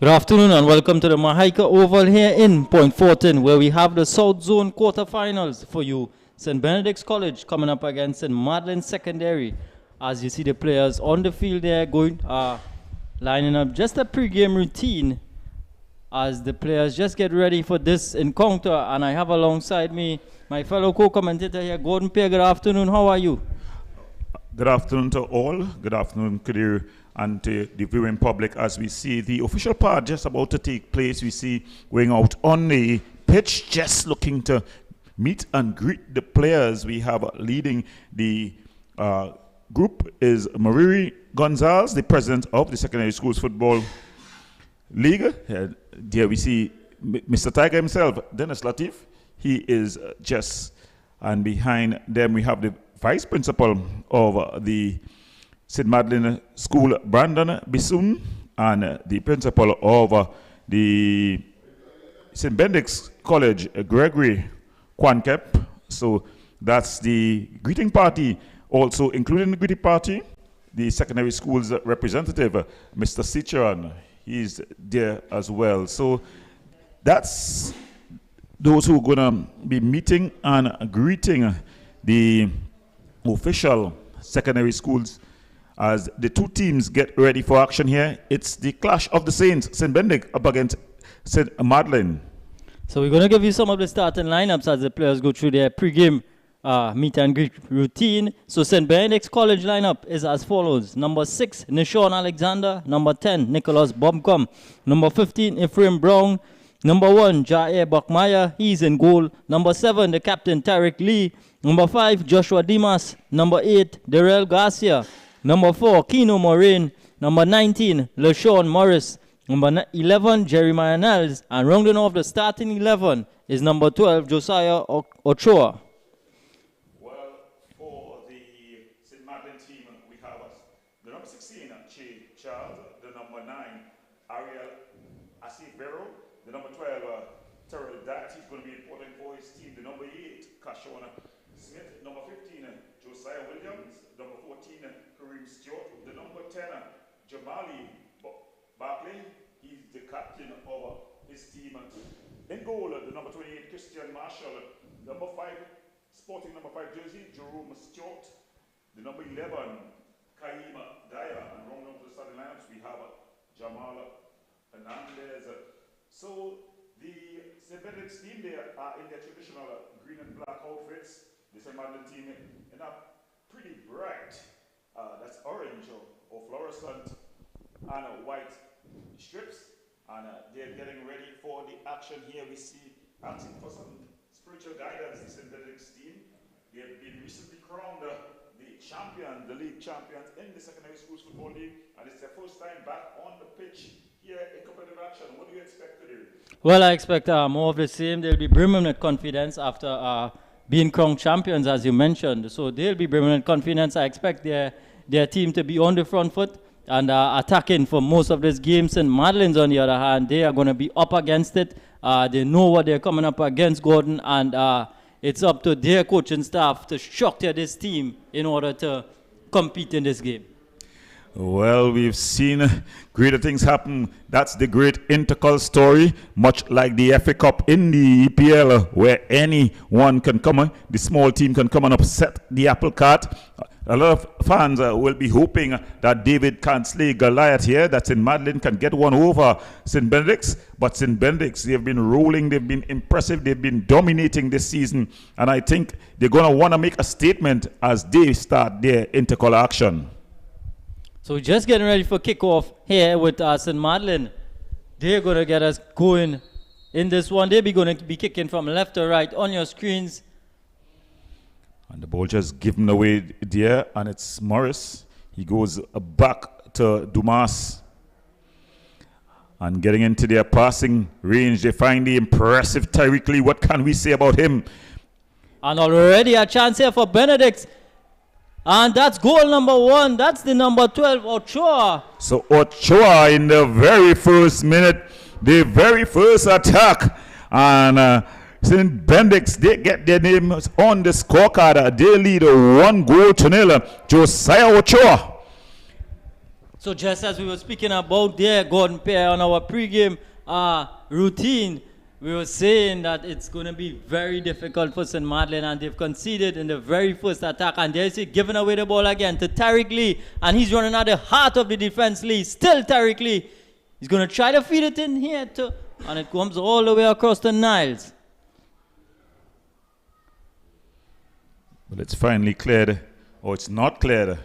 Good afternoon and welcome to the Mahaika Oval here in Point Fortin, where we have the South Zone quarterfinals for you. St. Benedict's College coming up against St. Madeleine Secondary. As you see the players on the field there lining up just a pre-game routine as the players just get ready for this encounter. And I have alongside me my fellow co-commentator here, Gordon Pierre. Good afternoon. How are you? Good afternoon to all. Good afternoon, Kadir, and to the viewing public. As we see the official part just about to take place, we see going out on the pitch, just looking to meet and greet the players. We have leading the group is Mariri Gonzalez, the president of the Secondary Schools Football League. There we see Mr. Tiger himself, Dennis Latif. He is and behind them we have the vice principal of the St. Madeleine School, Brandon Bissoon, and the principal of the St. Benedict's College, Gregory Kwankep. So that's the greeting party. Also, including the greeting party, the secondary school's representative, Mr. Sicharan, he's there as well. So that's those who are going to be meeting and greeting the official secondary schools as the two teams get ready for action here. It's the clash of the Saints, St. Benedict up against St. Madeleine. So we're going to give you some of the starting lineups as the players go through their pre-game meet and greet routine. So St. Benedict's College lineup is as follows. Number 6, Nishon Alexander. Number 10, Nicholas Bobcom. Number 15, Ephraim Brown. Number 1, Jair Bachmaya. He's in goal. Number 7, the captain, Tarek Lee. Number 5, Joshua Dimas. Number 8, Darrell Garcia. Number 4, Kino Moraine. Number 19, LaShawn Morris. Number 11, Jeremiah Niles. And rounding off the starting 11 is number 12, Josiah Ochoa. Well, for the St. Madeleine team, we have the number 16, Che Charles. The number 9, Ariel Asivero. The number 12, Terrell Datt. He's going to be important for his team. The number 8, Kashona Smith. Number 15, Josiah Williams. Number 14, Kareem Stewart. The number 10, Jamali Barkley. He's the captain of his team. In goal, the number 28, Christian Marshall. Number 5, sporting number 5 jersey, Jerome Stewart. The number 11, Kaim Dyer. And rounding up the starting lineups, we have Jamal Hernandez. So the St. Benedict's team, they are in their traditional green and black outfits. The St. Madeleine team in a pretty bright, that's orange or fluorescent and white strips. And they're getting ready for the action here. We see asking for some spiritual guidance. The St. Benedict's team, they have been recently crowned the champion, the league champions in the Secondary Schools Football League. And it's their first time back on the pitch here in competitive action. What do you expect to do? Well, I expect more of the same. They'll be brimming with confidence after being crowned champions, as you mentioned. So they'll be brimming with confidence. I expect their team to be on the front foot and attacking for most of this game. St. Madeleine's, on the other hand, they are going to be up against it. They know what they're coming up against, Gordon, and it's up to their coaching staff to structure this team in order to compete in this game. Well, we've seen greater things happen. That's the great INTERCOL story, much like the FA Cup in the EPL, where anyone can come, the small team can come and upset the apple cart. A lot of fans will be hoping that David can slay Goliath here, that St. Madeleine can get one over St. Benedict's. But St. Benedict's, they've been rolling, they've been impressive, they've been dominating this season. And I think they're going to want to make a statement as they start their INTERCOL action. So we're just getting ready for kickoff here with St. Madeleine. They're going to get us going in this one. They're going to be kicking from left to right on your screens. And the ball just given away there, and it's Morris. He goes back to Dumas. And getting into their passing range, they find the impressive Tyreek Lee. What can we say about him? And already a chance here for Benedict. And that's goal number 1. That's the number 12, Ochoa. So Ochoa in the very first minute, the very first attack. And St. Benedict's, they get their names on the scorecard. They lead 1-0. Josiah Ochoa. So just as we were speaking about there, Gordon Pair, on our pregame routine, we were saying that it's going to be very difficult for St. Madeleine, and they've conceded in the very first attack, and there's it, giving away the ball again to Tariq Lee, and he's running at the heart of the defense. Lee, still Tariq Lee. He's going to try to feed it in here too, and it comes all the way across the Niles. Well, it's finally cleared. Oh, it's not cleared.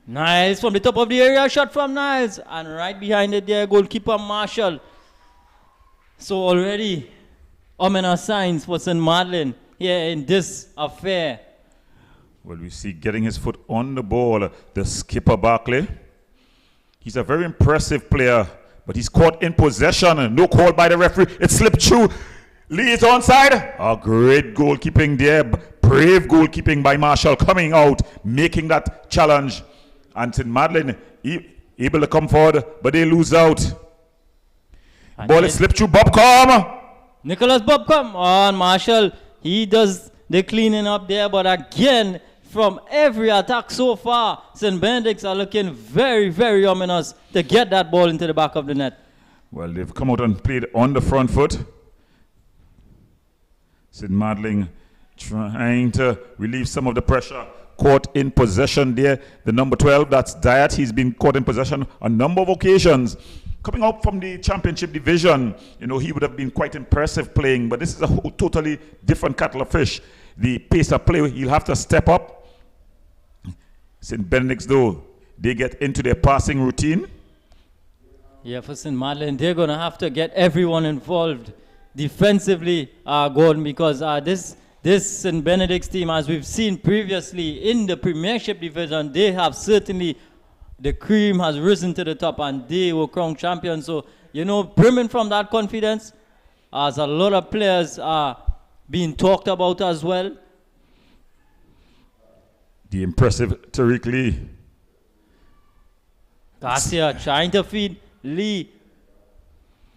Niles from the top of the area, shot from Niles, and right behind it there, goalkeeper Marshall. So already, ominous signs for St. Madeleine here in this affair. Well, we see getting his foot on the ball, the skipper Barkley. He's a very impressive player, but he's caught in possession. No call by the referee. It slipped through. Lee is onside. A great goalkeeping there. Brave goalkeeping by Marshall, coming out, making that challenge. And St. Madeleine able to come forward, but they lose out. And ball is slipped through Bobcom. Nicholas Bobcom on Marshall. He does the cleaning up there, but again, from every attack so far, St. Benedict's are looking very, very ominous to get that ball into the back of the net. Well, they've come out and played on the front foot. St. Madeleine trying to relieve some of the pressure. Caught in possession there. The number 12, that's Diat. He's been caught in possession on a number of occasions. Coming up from the championship division, you know, he would have been quite impressive playing, but this is a whole totally different kettle of fish. The pace of play, he'll have to step up. St. Benedict's, though, they get into their passing routine. Yeah, for St. Madeleine, they're going to have to get everyone involved defensively, Gordon, because this St. Benedict's team, as we've seen previously in the Premiership division, they have certainly, the cream has risen to the top and they were crowned champions. So, you know, brimming from that confidence, as a lot of players are being talked about as well. The impressive Tariq Lee. Garcia trying to feed Lee.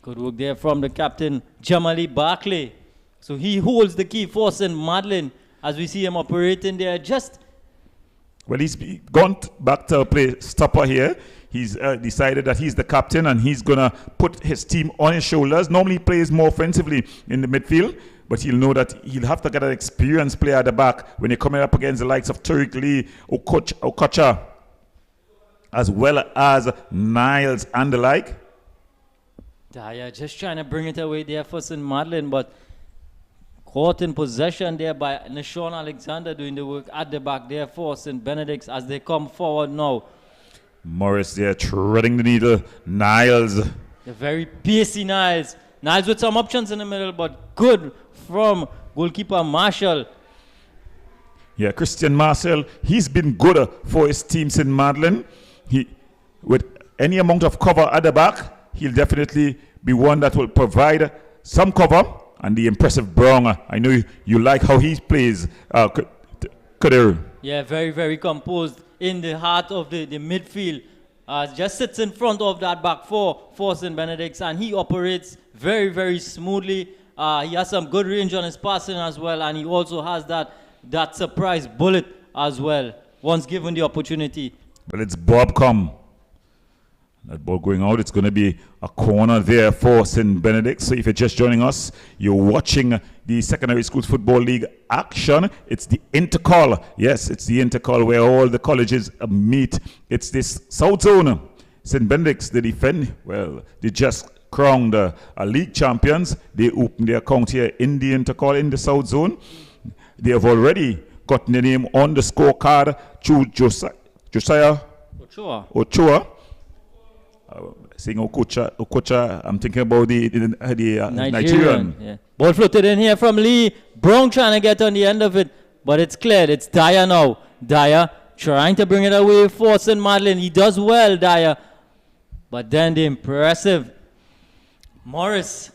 Good work there from the captain, Jamali Barkley. So he holds the key for St. Madeleine as we see him operating there. Well, he's gone back to play stopper here. He's decided that he's the captain and he's going to put his team on his shoulders. Normally he plays more offensively in the midfield, but he'll know that he'll have to get an experienced player at the back when you're coming up against the likes of Tariq Lee, Okocha, as well as Niles and the like. Dyer just trying to bring it away there for St. Madeleine, but caught in possession there by Nashon Alexander doing the work at the back there for St. Benedict's as they come forward now. Morris there threading the needle. Niles. The very pacey Niles. Niles with some options in the middle, but good from goalkeeper Marshall. Yeah, Christian Marcel, he's been good for his team, St. Madeleine. With any amount of cover at the back, he'll definitely be one that will provide some cover. And the impressive Brown, I know you like how he plays, Kadir. Yeah, very, very composed in the heart of the midfield. Just sits in front of that back four for St. Benedict's, and he operates very, very smoothly. He has some good range on his passing as well, and he also has that surprise bullet as well, once given the opportunity. Well, it's Bobcom. That ball going out, it's going to be a corner there for St. Benedict. So if you're just joining us, you're watching the Secondary Schools Football League action. It's the INTERCOL. Yes, it's the INTERCOL where all the colleges meet. It's this South Zone. St. Benedict's, they defend, well, they just crowned a league champions. They opened their account here in the INTERCOL in the South Zone. They have already gotten the name on the scorecard through Josiah Ochoa. Saying Okocha, I'm thinking about the Nigerian. Yeah. Ball floated in here from Lee. Brown trying to get on the end of it, but it's cleared. It's Dyer now. Dyer trying to bring it away for St. Madeleine. He does well, Dyer. But then the impressive Morris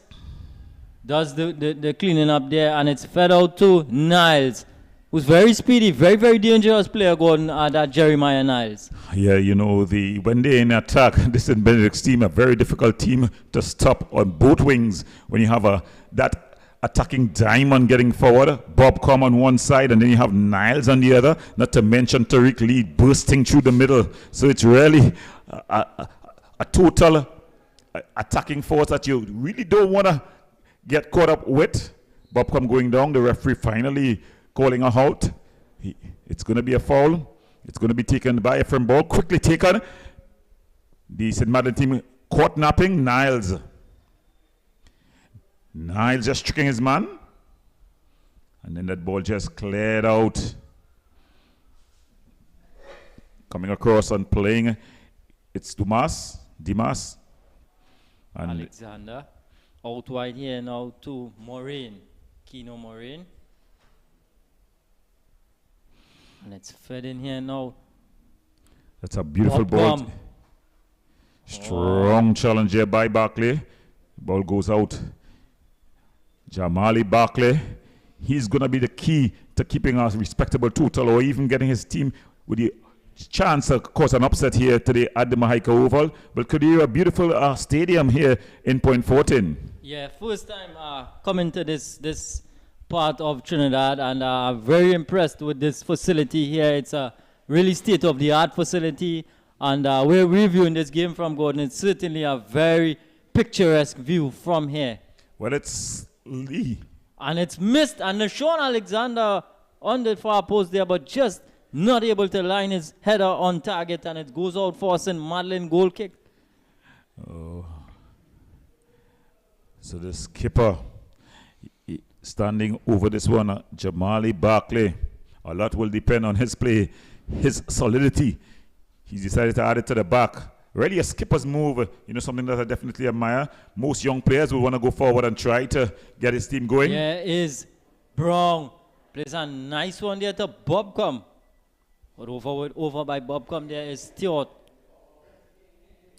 does the cleaning up there, and it's fed out to Niles, who's very speedy, very, very dangerous player, Gordon, that Jeremiah Niles. Yeah, you know, when they're in attack, this Benedict's team, a very difficult team to stop on both wings when you have that attacking diamond getting forward. Bob come on one side, and then you have Niles on the other. Not to mention Tariq Lee bursting through the middle. So it's really a total attacking force that you really don't want to get caught up with. Bob come going down. The referee finally calling a halt. It's going to be a foul. It's going to be taken by Ephraim Ball. Quickly taken. The St. Madeleine team caught napping. Niles just tricking his man. And then that ball just cleared out. Coming across and playing. It's Dimas. And Alexander. Out wide here now to Maureen. Kino Maureen. And it's fed in here now. That's a beautiful ball. Strong challenge here by Barkley. Ball goes out. Jamali Barkley. He's going to be the key to keeping a respectable total or even getting his team with the chance to cause an upset here today at the Mahika Oval. But could you a beautiful stadium here in Point 14? Yeah, first time coming to this part of Trinidad, and very impressed with this facility here. It's a really state-of-the-art facility, and we're reviewing this game from Gordon. It's certainly a very picturesque view from here. Well, it's Lee. And it's missed, and Sean Alexander on the far post there, but just not able to line his header on target, and it goes out for St. Madeleine goal kick. Oh. So the skipper standing over this one, Jamali Barkley. A lot will depend on his play, his solidity. He's decided to add it to the back. Really a skipper's move, something that I definitely admire. Most young players will want to go forward and try to get his team going. Yeah, is Brown. Plays a nice one there to Bobcom. But over by Bobcom there is Stewart.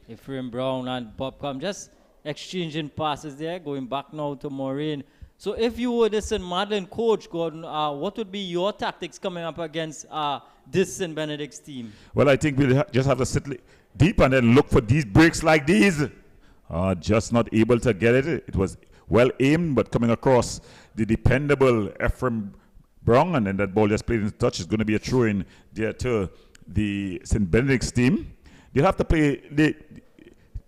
Ephraim Brown and Bobcom just exchanging passes there, going back now to Maureen. So if you were the St. Madeleine coach, Gordon, what would be your tactics coming up against this St. Benedict's team? Well, I think we'll just have to sit deep and then look for these breaks like these. Just not able to get it. It was well aimed, but coming across the dependable Ephraim Brown, and then that ball just played in touch. Is going to be a throw-in there to the St. Benedict's team. They'll have to play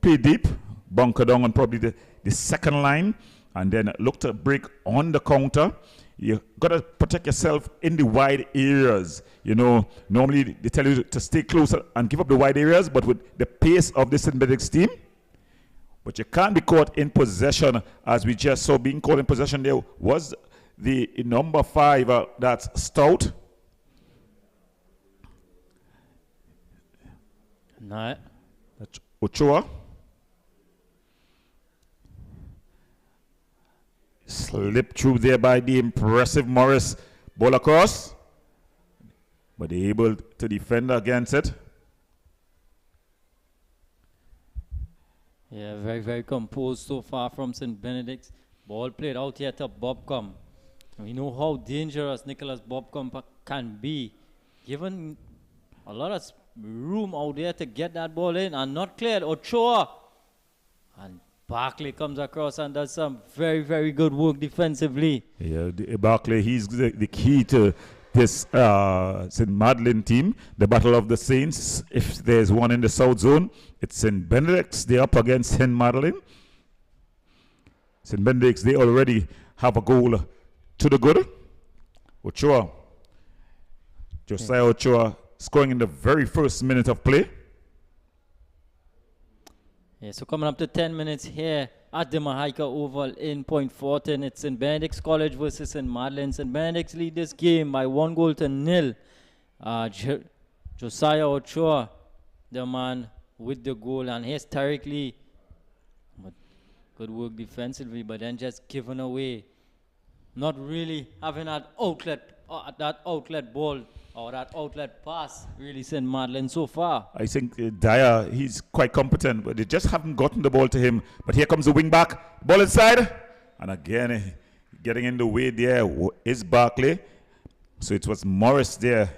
deep, bunker down on probably the second line, and then look to break on the counter. You got to protect yourself in the wide areas. Normally they tell you to stay closer and give up the wide areas, but with the pace of this St. Benedict's team, but you can't be caught in possession, as we just saw being caught in possession there was the number 5, that's Stout. No. That's Ochoa. Slipped through there by the impressive Morris. Ball across. But they're able to defend against it. Yeah, very, very composed so far from St. Benedict's. Ball played out here to Bobcom. We know how dangerous Nicholas Bobcom can be. Given a lot of room out there to get that ball in and not cleared. Ochoa. And Barkley comes across and does some very, very good work defensively. Yeah, Barkley, he's the key to this St. Madeleine team. The Battle of the Saints, if there's one in the South Zone, it's St. Benedict's. They're up against St. Madeleine. St. Benedict's, they already have a goal to the good. Ochoa. Josiah Ochoa scoring in the very first minute of play. Yeah, so coming up to 10 minutes here at the Mahika Oval in Point 14. It's St. Benedict's College versus St. Madeleine. St. Benedict's lead this game by 1-0. Josiah Ochoa, the man with the goal. And here's Tariq Lee. Good work defensively, but then just giving away. Not really having that outlet ball or that outlet pass, really, St. Madeleine so far. I think Dyer, he's quite competent, but they just haven't gotten the ball to him. But here comes the wing back, ball inside, and again, getting in the way there is Barkley. So it was Morris there,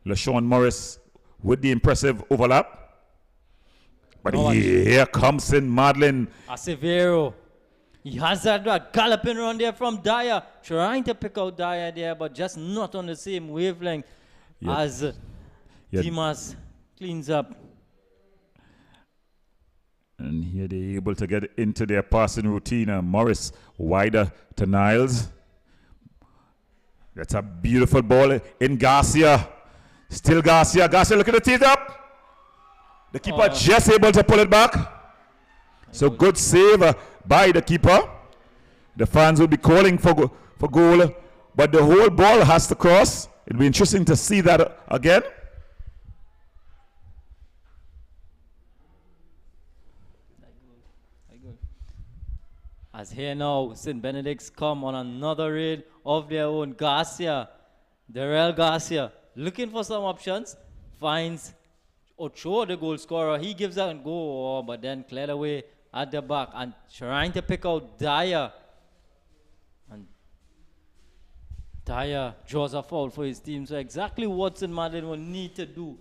LaShawn Morris with the impressive overlap. But here comes St. Madeleine. Acevero. He has that galloping around there from Dyer, trying to pick out Dyer there, but just not on the same wavelength as Dimas cleans up. And here they're able to get into their passing routine. Morris wider to Niles. That's a beautiful ball in Garcia. Still Garcia. Garcia looking to tee it up. The keeper just able to pull it back. So good save by the keeper. The fans will be calling for goal, but the whole ball has to cross. It'll be interesting to see that again. As here now, St. Benedict's come on another raid of their own. Garcia, Darrell Garcia, looking for some options, finds Ochoa, the goal scorer. He gives out and go, but then cleared away at the back and trying to pick out Dyer. And Dyer draws a foul for his team. So exactly what St. Madeleine will need to do.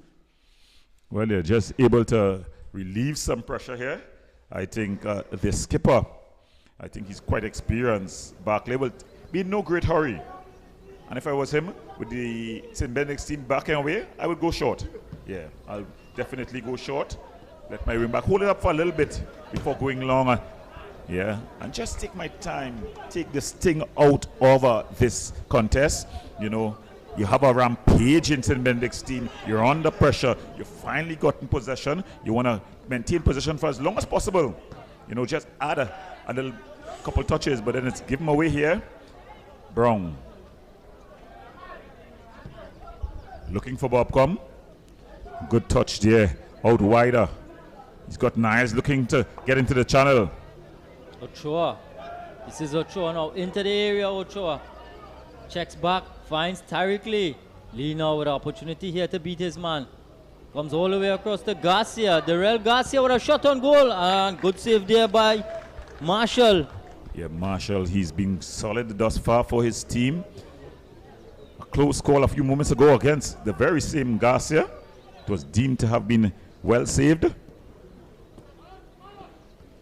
Well, they're just able to relieve some pressure here. I think the skipper, I think he's quite experienced. Barclay will be in no great hurry. And if I was him, with the St. Benedict's team backing away, I would go short. Yeah, I'll definitely go short. Let my wing back hold it up for a little bit before going long. Yeah, and just take my time. Take the sting out of this contest. You know, you have a rampage in St. Benedict's team. You're under pressure. You've finally gotten possession. You want to maintain possession for as long as possible. You know, just add a little couple touches, but then it's give him away here. Brown. Looking for Bobcom. Good touch there. Out wider. He's got Niles looking to get into the channel. Ochoa. This is Ochoa now. Into the area, Ochoa. Checks back. Finds Tyreek Lee. Lee now with an opportunity here to beat his man. Comes all the way across to Garcia. Darrell Garcia with a shot on goal. And good save there by Marshall. Yeah, Marshall, he's been solid thus far for his team. A close call a few moments ago against the very same Garcia. It was deemed to have been well saved.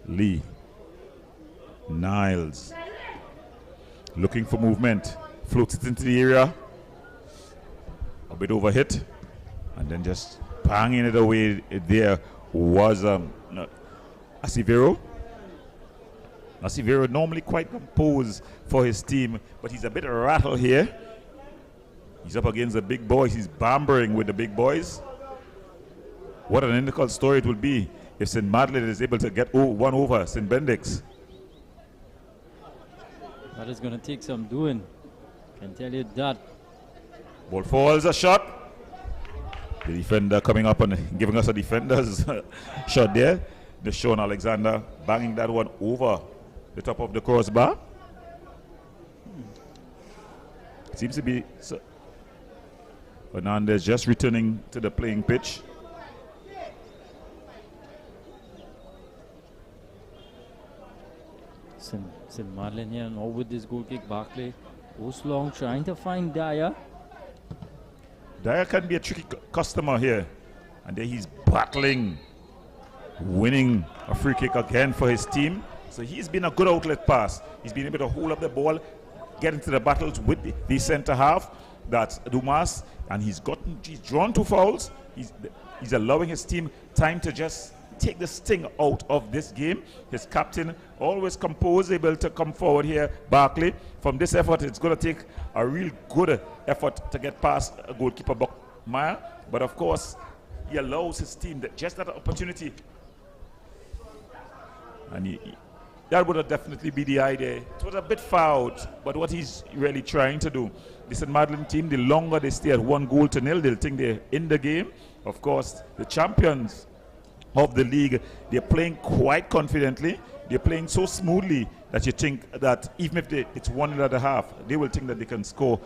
Lee. Niles. Looking for movement. Floats it into the area. A bit overhit. And then just banging it away there was Acivero. Acivero normally quite composed for his team, but he's a bit rattled here. He's up against the big boys. He's bambering with the big boys. What an INTERCOL story it will be if St. Madeleine is able to get one over St. Benedict's. That is going to take some doing. Can tell you that. Ball falls, a shot. The defender coming up and giving us a defender's shot there. Deshaun Alexander banging that one over the top of the crossbar. Seems to be Fernandez just returning to the playing pitch. St. Madeleine here now with this goal kick. Barclay goes long trying to find Dyer. Dyer can be a tricky customer here. And there he's battling, winning a free kick again for his team. So he's been a good outlet pass. He's been able to hold up the ball, get into the battles with the centre half. That's Dumas. And he's drawn 2 fouls. He's allowing his team time to just take the sting out of this game. His captain always composed, able to come forward here. Barclay, from this effort, it's going to take a real good effort to get past goalkeeper Buckmeyer. But of course, he allows his team just that opportunity. And that would have definitely be the idea. It was a bit fouled, but what he's really trying to do. The St. Madeleine team, the longer they stay at 1-0, they'll think they're in the game. Of course, the champions of the league, they're playing quite confidently. They're playing so smoothly that you think that even if it's 1-0 at the half, they will think that they can score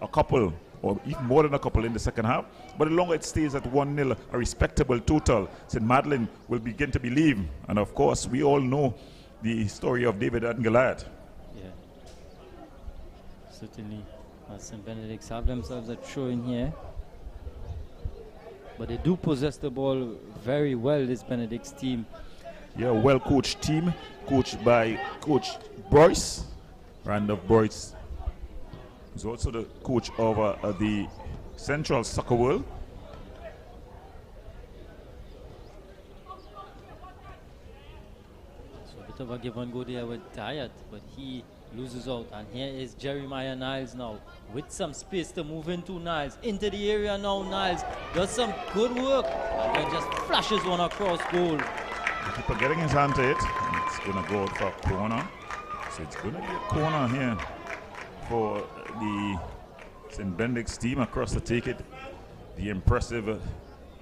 a couple or even more than a couple in the second half. But the longer it stays at 1-0, a respectable total, St. Madeleine will begin to believe. And of course, we all know the story of David and Goliath. Yeah, certainly. St. Benedict's have themselves a throw in here. But they do possess the ball very well, this Benedict's team. Yeah, well-coached team, coached by Coach Boyce, Randolph Boyce. He's also the coach of the Central Soccer World. So a bit of a give and go there with Tired, but he loses out. And here is Jeremiah Niles now with some space to move into Niles. Into the area now, Niles does some good work and then just flashes one across goal. The keeper getting his hand to it. And it's going to go out for a corner. So it's going to be a corner here for the St. Benedict's team across the take it. The impressive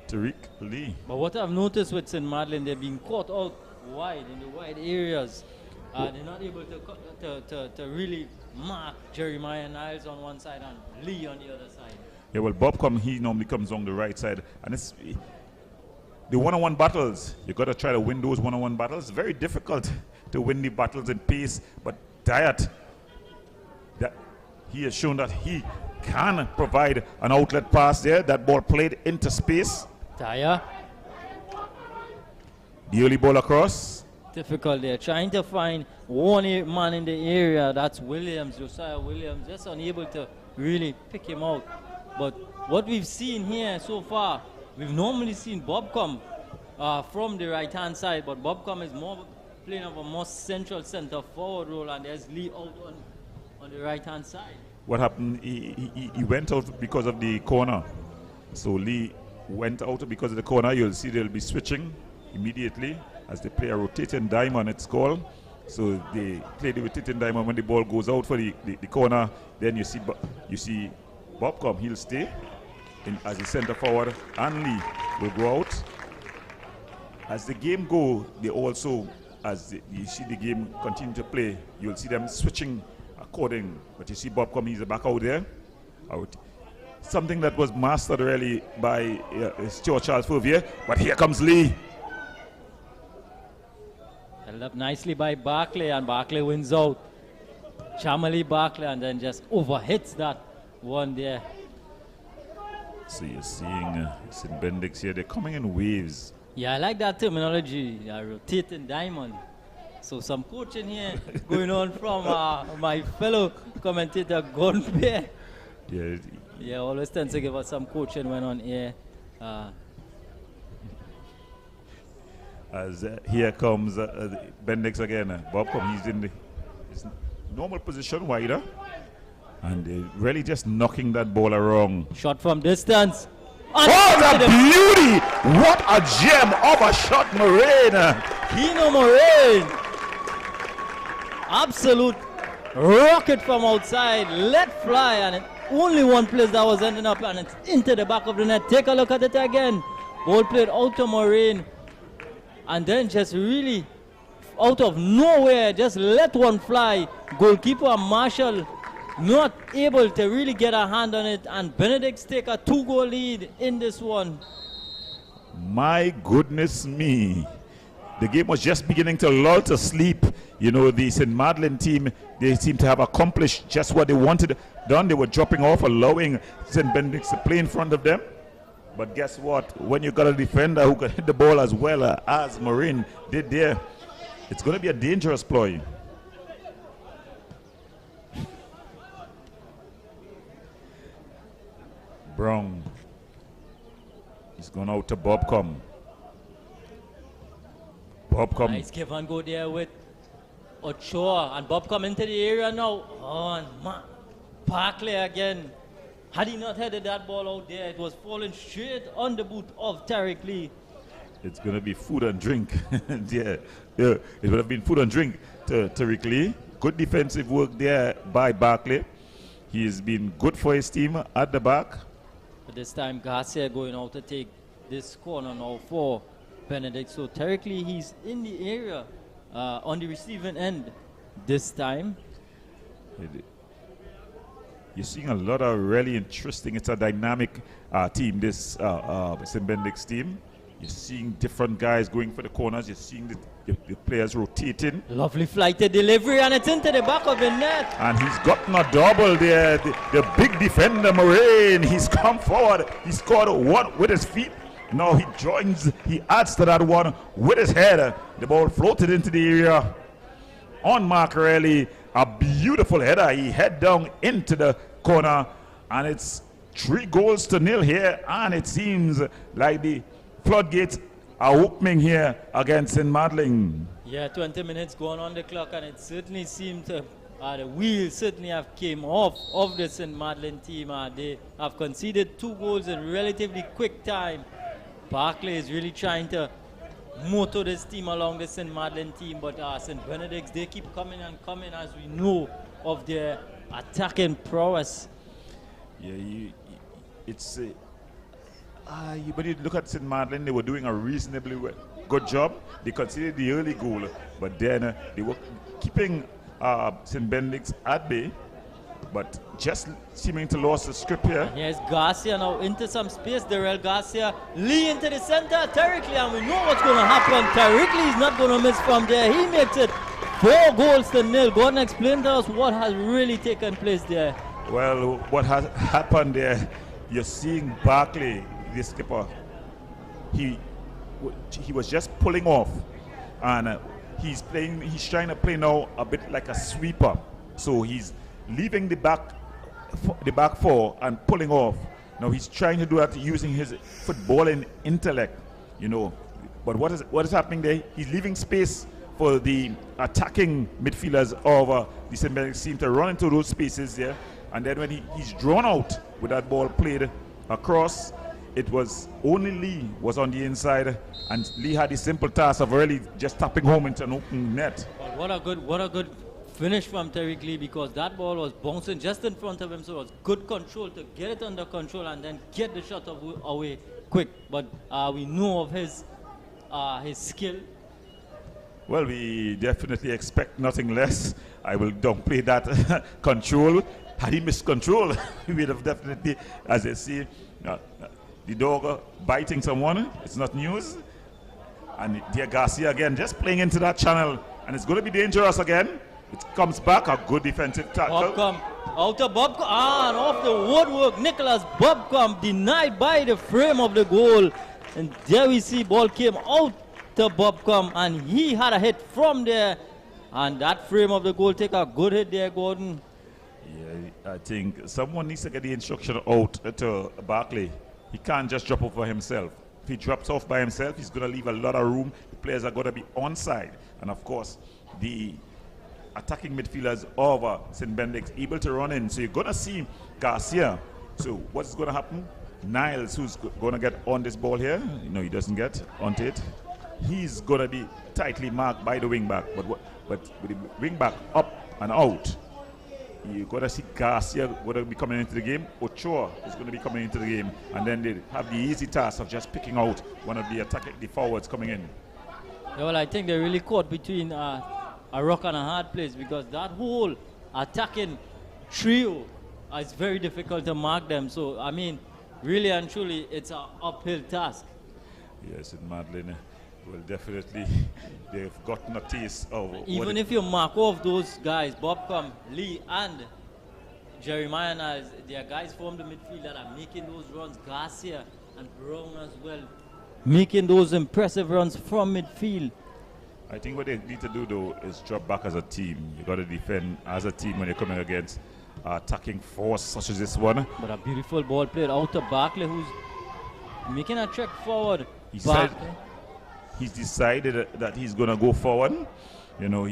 Tariq Lee. But what I've noticed with St. Madeleine, they're being caught out wide in the wide areas. They're not able to really mark Jeremiah Niles on one side and Lee on the other side. Yeah, well, he normally comes on the right side. And it's the one-on-one battles. You got to try to win those one-on-one battles. It's very difficult to win the battles in pace. But Diat, he has shown that he can provide an outlet pass there. That ball played into space. Taya. The early ball across. Difficult there. Trying to find one man in the area. That's Williams, Josiah Williams. Just unable to really pick him out. But what we've seen here so far, we've normally seen Bob come from the right-hand side, but Bob come is more playing of a more central center forward role, and there's Lee out on the right-hand side. What happened? He went out because of the corner. So Lee went out because of the corner. You'll see they'll be switching immediately as they play a rotating diamond, it's called. So they play the rotating diamond when the ball goes out for the corner. Then you see Bob come. He'll stay as the center forward, and Lee will go out. As the game go, they also, you see the game continue to play, you'll see them switching according. But you see Bob come, he's back out there. Something that was mastered really by Stuart Charles Fouvier. But here comes Lee. Held up nicely by Barclay, and Barclay wins out. Chamali Barclay, and then just overhits that one there. So you're seeing St. Benedict's here, they're coming in waves. Yeah, I like that terminology, rotating diamond. So some coaching here going on from my fellow commentator, Gordon Bear. Yeah, always tends to give us some coaching when on air. As here comes Benedict again. Bob comes, he's in his normal position, wider. And they're really just knocking that ball around. Shot from distance. What a beauty! What a gem of a shot, Moraine! Kino Moraine! Absolute rocket from outside. Let fly, and only one place that was ending up, and it's into the back of the net. Take a look at it again. Ball played out to Moraine. And then just really out of nowhere, just let one fly. Goalkeeper Marshall not able to really get a hand on it, and Benedict's take a 2-goal lead in this one. My goodness me. The game was just beginning to lull to sleep. You know, the St. Madeleine team, they seem to have accomplished just what they wanted done. They were dropping off, allowing St. Benedict's to play in front of them. But guess what? When you got a defender who can hit the ball as well as Moraine did there, it's going to be a dangerous ploy. Brown. He's gone out to Bobcom. Bobcom. Nice give and go there with Ochoa, and Bobcom into the area now. Oh, and Barclay again. Had he not headed that ball out there, it was falling straight on the boot of Tariq Lee. It's going to be food and drink. yeah, it would have been food and drink to Tariq Lee. Good defensive work there by Barclay. He has been good for his team at the back. But this time, Garcia going out to take this corner now for Benedict. So Tariq Lee, he's in the area on the receiving end this time. You're seeing a lot of really interesting, it's a dynamic team, this St. Benedict's team. You're seeing different guys going for the corners. You're seeing the players rotating. Lovely flighted delivery, and it's into the back of the net. And he's gotten a double there. The big defender, Moraine, he's come forward. He scored one with his feet. Now he adds to that one with his head. The ball floated into the area. On Mark Riley, a beautiful header. He head down into the corner, and it's 3-0 here. And it seems like the floodgates are opening here against St. Madeleine. Yeah, 20 minutes going on the clock, and it certainly seemed to, the wheels certainly have came off of the St. Madeleine team. They have conceded 2 goals in relatively quick time. Barclay is really trying to motor this team along the St. Madeleine team, but St. Benedict's, they keep coming and coming, as we know of their attacking prowess. Yeah, when you look at St. Madeleine, they were doing a reasonably good job. They conceded the early goal, but then they were keeping St. Benedict's at bay, but just seeming to lose the script here. Here's Garcia now into some space. Darrell Garcia, Lee into the center, Tariq Lee, and we know what's going to happen. Tariq Lee is not going to miss from there. He makes it 4-0. Gordon, explain to us what has really taken place there. Well, what has happened there, you're seeing Barclay, the skipper, he was just pulling off, and he's trying to play now a bit like a sweeper. So he's leaving the back four and pulling off. Now he's trying to do that using his footballing intellect, you know. But what is happening there? He's leaving space for the attacking midfielders of the St. Benedict team to run into those spaces there. And then when he's drawn out with that ball played across, it was only Lee was on the inside, and Lee had the simple task of really just tapping home into an open net. Well, what a good finish from Tariq Lee, because that ball was bouncing just in front of him, so it was good control to get it under control and then get the shot away quick. But we know of his skill. Well, we definitely expect nothing less. I will downplay that control. Had he missed control, he would have definitely, as they say, the dog biting someone. It's not news. And dear Garcia again, just playing into that channel, and it's going to be dangerous again. It comes back, a good defensive tackle. Bobcom, out of Bobcom, and off the woodwork. Nicholas Bobcom denied by the frame of the goal. And there we see ball came out to Bobcom, and he had a hit from there. And that frame of the goal take a good hit there, Gordon. Yeah, I think someone needs to get the instruction out to Barclay. He can't just drop over himself. If he drops off by himself, he's going to leave a lot of room. The players are going to be onside. And of course, the attacking midfielders of St. Benedict able to run in. So you're going to see Garcia. So what's going to happen? Niles, who's going to get on this ball here. No, he doesn't get onto it. He's going to be tightly marked by the wing back. But with the wing back up and out, you're going to see Garcia going to be coming into the game. Ochoa is going to be coming into the game. And then they have the easy task of just picking out one of the forwards coming in. Yeah, well, I think they're really caught between a rock and a hard place, because that whole attacking trio is very difficult to mark them. So, I mean, really and truly, it's an uphill task. Yes, in Madeleine, well, definitely, they've gotten a taste of... Even if you mark off those guys, Bobcom, Lee, and Jeremiah Niles, they are guys from the midfield that are making those runs. Garcia and Brown as well, making those impressive runs from midfield. I think what they need to do, though, is drop back as a team. You got to defend as a team when you're coming against attacking force such as this one. But a beautiful ball played out to Barclay, who's making a trek forward. He's decided that he's going to go forward. You know,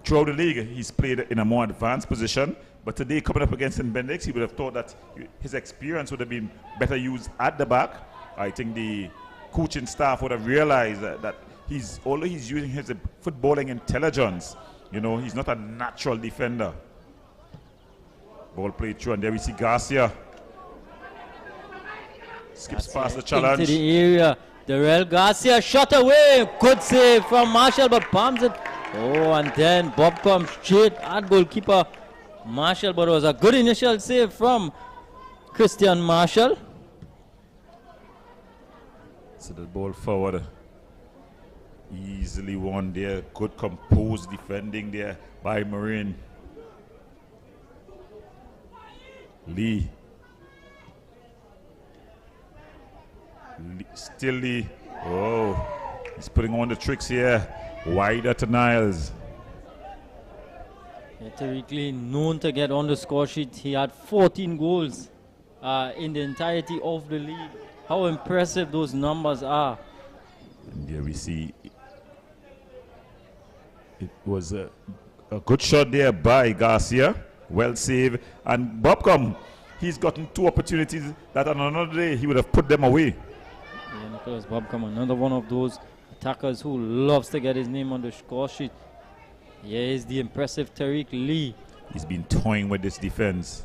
throughout the league, he's played in a more advanced position. But today, coming up against St. Benedict, he would have thought that his experience would have been better used at the back. I think the coaching staff would have realized that although he's using his footballing intelligence, you know, he's not a natural defender. Ball played through, and there we see Garcia. Skips past the challenge. Into the area. Darrell Garcia shot away. Good save from Marshall, but palms it. Oh, and then Bob comes straight at goalkeeper Marshall, but it was a good initial save from Christian Marshall. So the ball forward. Easily won there. Good composed defending there by Marine. Still the, he's putting on the tricks here. Wider to Niles. Tariq Lee, known to get on the score sheet. He had 14 goals in the entirety of the league. How impressive those numbers are. And here we see it was a good shot there by Garcia. Well saved. And Bobcom, he's gotten 2 opportunities that on another day he would have put them away. Yeah, Nicholas Bobcom, another one of those attackers who loves to get his name on the score sheet. Here is the impressive Tariq Lee. He's been toying with this defense.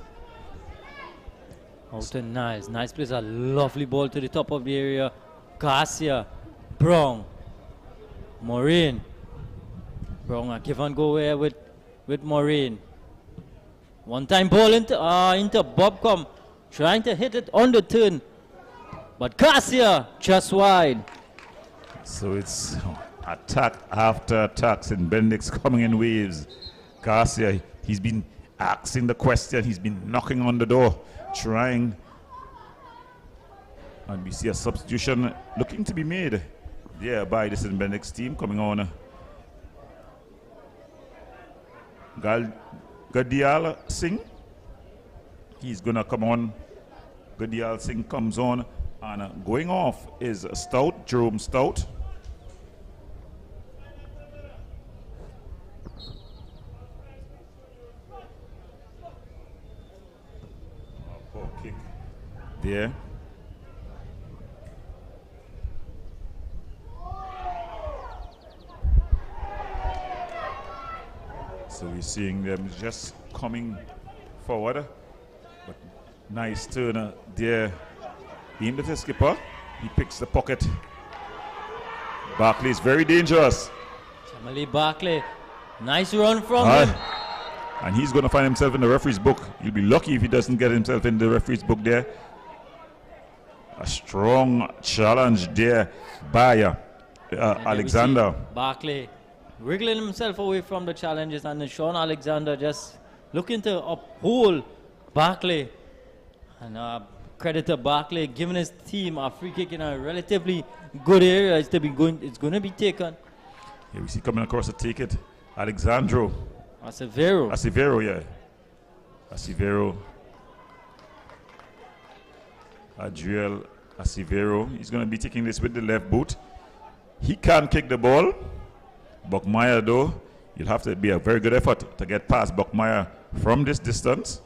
Out to Nice. Nice plays a lovely ball to the top of the area. Garcia, Brown, Moraine. Brown, a give and go here with Moraine. One time ball into Bobcom, trying to hit it on the turn. But Garcia just wide. So it's attack after attacks, and Benedict's coming in waves. Garcia, he's been asking the question, he's been knocking on the door, trying. And we see a substitution looking to be made there by this Benedict's team coming on. Gadial Singh, he's gonna come on. Gadial Singh comes on, and going off is Stout, Jerome Stout. Kick there. So we're seeing them just coming forward. But nice turn there. Aimed at the skipper. He picks the pocket. Barkley is very dangerous. Jamali Barkley. Nice run from him. And he's going to find himself in the referee's book. He'll be lucky if he doesn't get himself in the referee's book there. A strong challenge there by Alexander. Barkley wriggling himself away from the challenges, and Sean Alexander just looking to uphold Barkley. And credit to Barkley giving his team a free kick in a relatively good area. It's going to be taken. Here we see coming across to take it, Alexandro. Acevero, yeah. Acevero. Adriel Acevero. He's going to be taking this with the left boot. He can't kick the ball. Buckmeyer, though, you'll have to be a very good effort to get past Buckmeyer from this distance.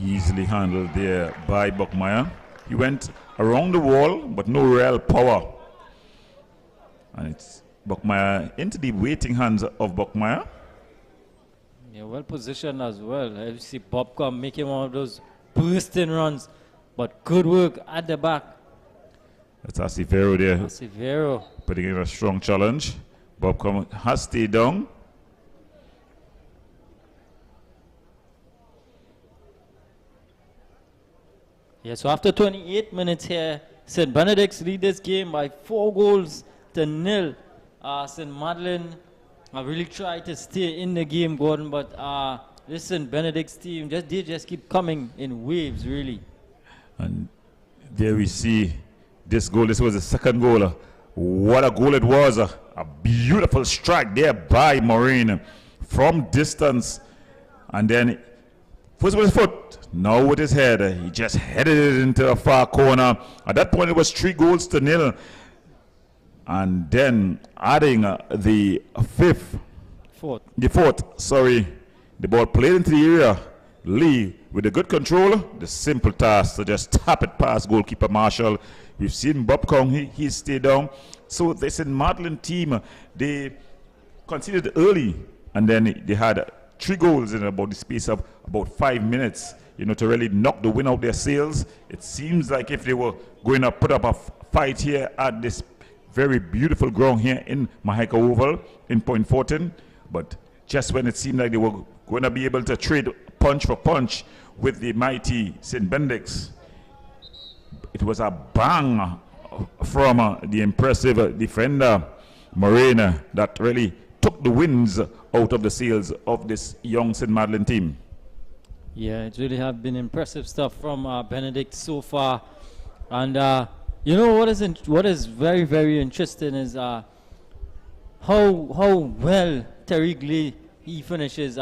Easily handled there by Buckmeyer. He went around the wall, but no real power. And it's Buckmeyer into the waiting hands of Buckmeyer. Yeah, well positioned as well. You see Bobcom making one of those bursting runs, but good work at the back. That's Acevero there. Acevero putting in a strong challenge. Bobcom has stayed down. Yeah, so after 28 minutes here, St. Benedict's lead this game by 4-0. St. Madeleine really tried to stay in the game, Gordon, but this St. Benedict's team, they just keep coming in waves, really. And there we see this goal. This was the second goal. What a goal it was. A beautiful strike there by Moraine from distance. And then first with his foot, now with his head. He just headed it into a far corner. At that point, it was 3-0. And then adding the fourth, the ball played into the area. Lee, with a good control, the simple task to just tap it past goalkeeper Marshall. We've seen Bob Kong, he stayed down. So this St. Madeleine team, they conceded early, and then they had 3 goals in about the space of about 5 minutes, to really knock the wind out their sails. It seems like if they were going to put up a fight here at this very beautiful ground here in Mahika Oval in Point Fortin, but just when it seemed like they were going to be able to trade punch for punch with the mighty St. Benedict's, it was a bang from the impressive defender Moraine that really took the winds out of the sails of this young St. Madeleine team. Yeah, it really have been impressive stuff from Benedict so far. And you know what is very, very interesting is how well Tariq Lee he finishes.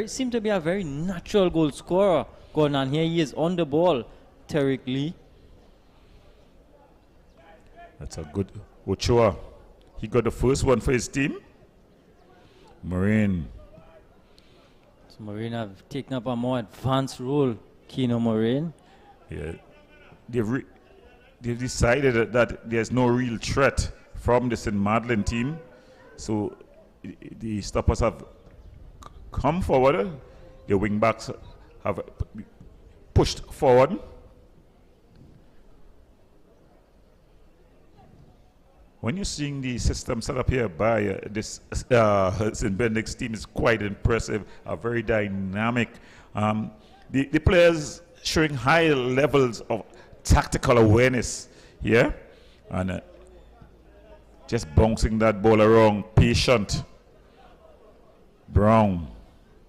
Seem to be a very natural goal scorer. Going on here, he is on the ball, Tariq Lee. That's a good Ochoa. He got the first one for his team. Marine. So Marine have taken up a more advanced role, Keno Marine. Yeah, they've decided that there's no real threat from the St. Madeleine team, so the stoppers have come forward. The wing backs have pushed forward. When you're seeing the system set up here by this St. Benedict's team is quite impressive, very dynamic. The players showing high levels of tactical awareness here, and just bouncing that ball around, patient. Brown.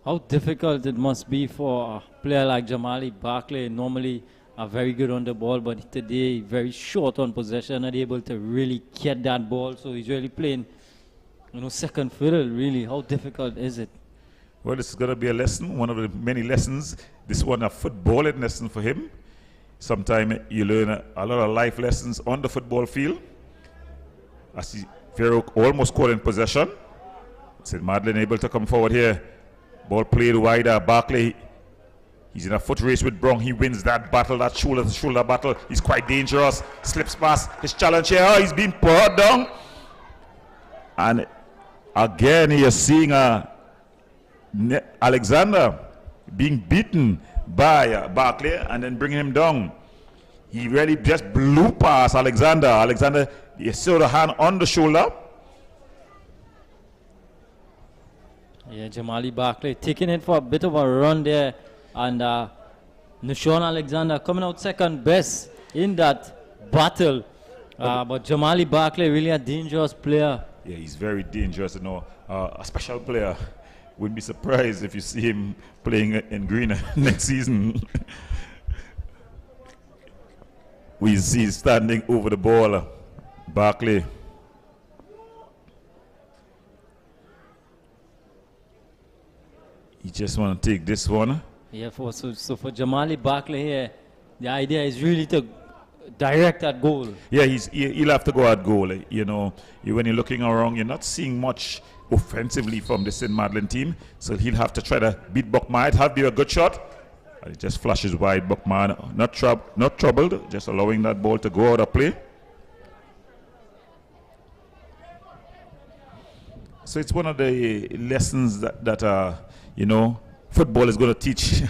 How difficult it must be for a player like Jamali Barkley, normally very good on the ball, but today very short on possession, not able to really get that ball. So he's really playing, second fiddle. Really, how difficult is it? Well, this is going to be a lesson, one of the many lessons. This one a footballing lesson for him. Sometimes you learn a lot of life lessons on the football field. I see Vero almost caught in possession. St. Madeleine able to come forward here. Ball played wider. Barkley. He's in a foot race with Brown. He wins that battle, that shoulder-to-shoulder battle. He's quite dangerous. Slips past his challenge here. Oh, he's been brought down. And again, you're seeing Alexander being beaten by Barkley and then bringing him down. He really just blew past Alexander. Alexander, you saw the hand on the shoulder. Yeah, Jamali Barkley taking it for a bit of a run there. And Nishon Alexander coming out second best in that battle. But Jamali Barkley, really a dangerous player. Yeah, he's very dangerous, a special player. Wouldn't be surprised if you see him playing in green next season. We see standing over the ball, Barkley. You just want to take this one. Yeah, so for Jamali Barkley here, the idea is really to direct at goal. Yeah, he'll have to go at goal. When you're looking around, you're not seeing much offensively from the St. Madeleine team, so he'll have to try to beat Buckman. It have to be a good shot. And it just flashes wide. Buckman not troubled, just allowing that ball to go out of play. So it's one of the lessons that football is going to teach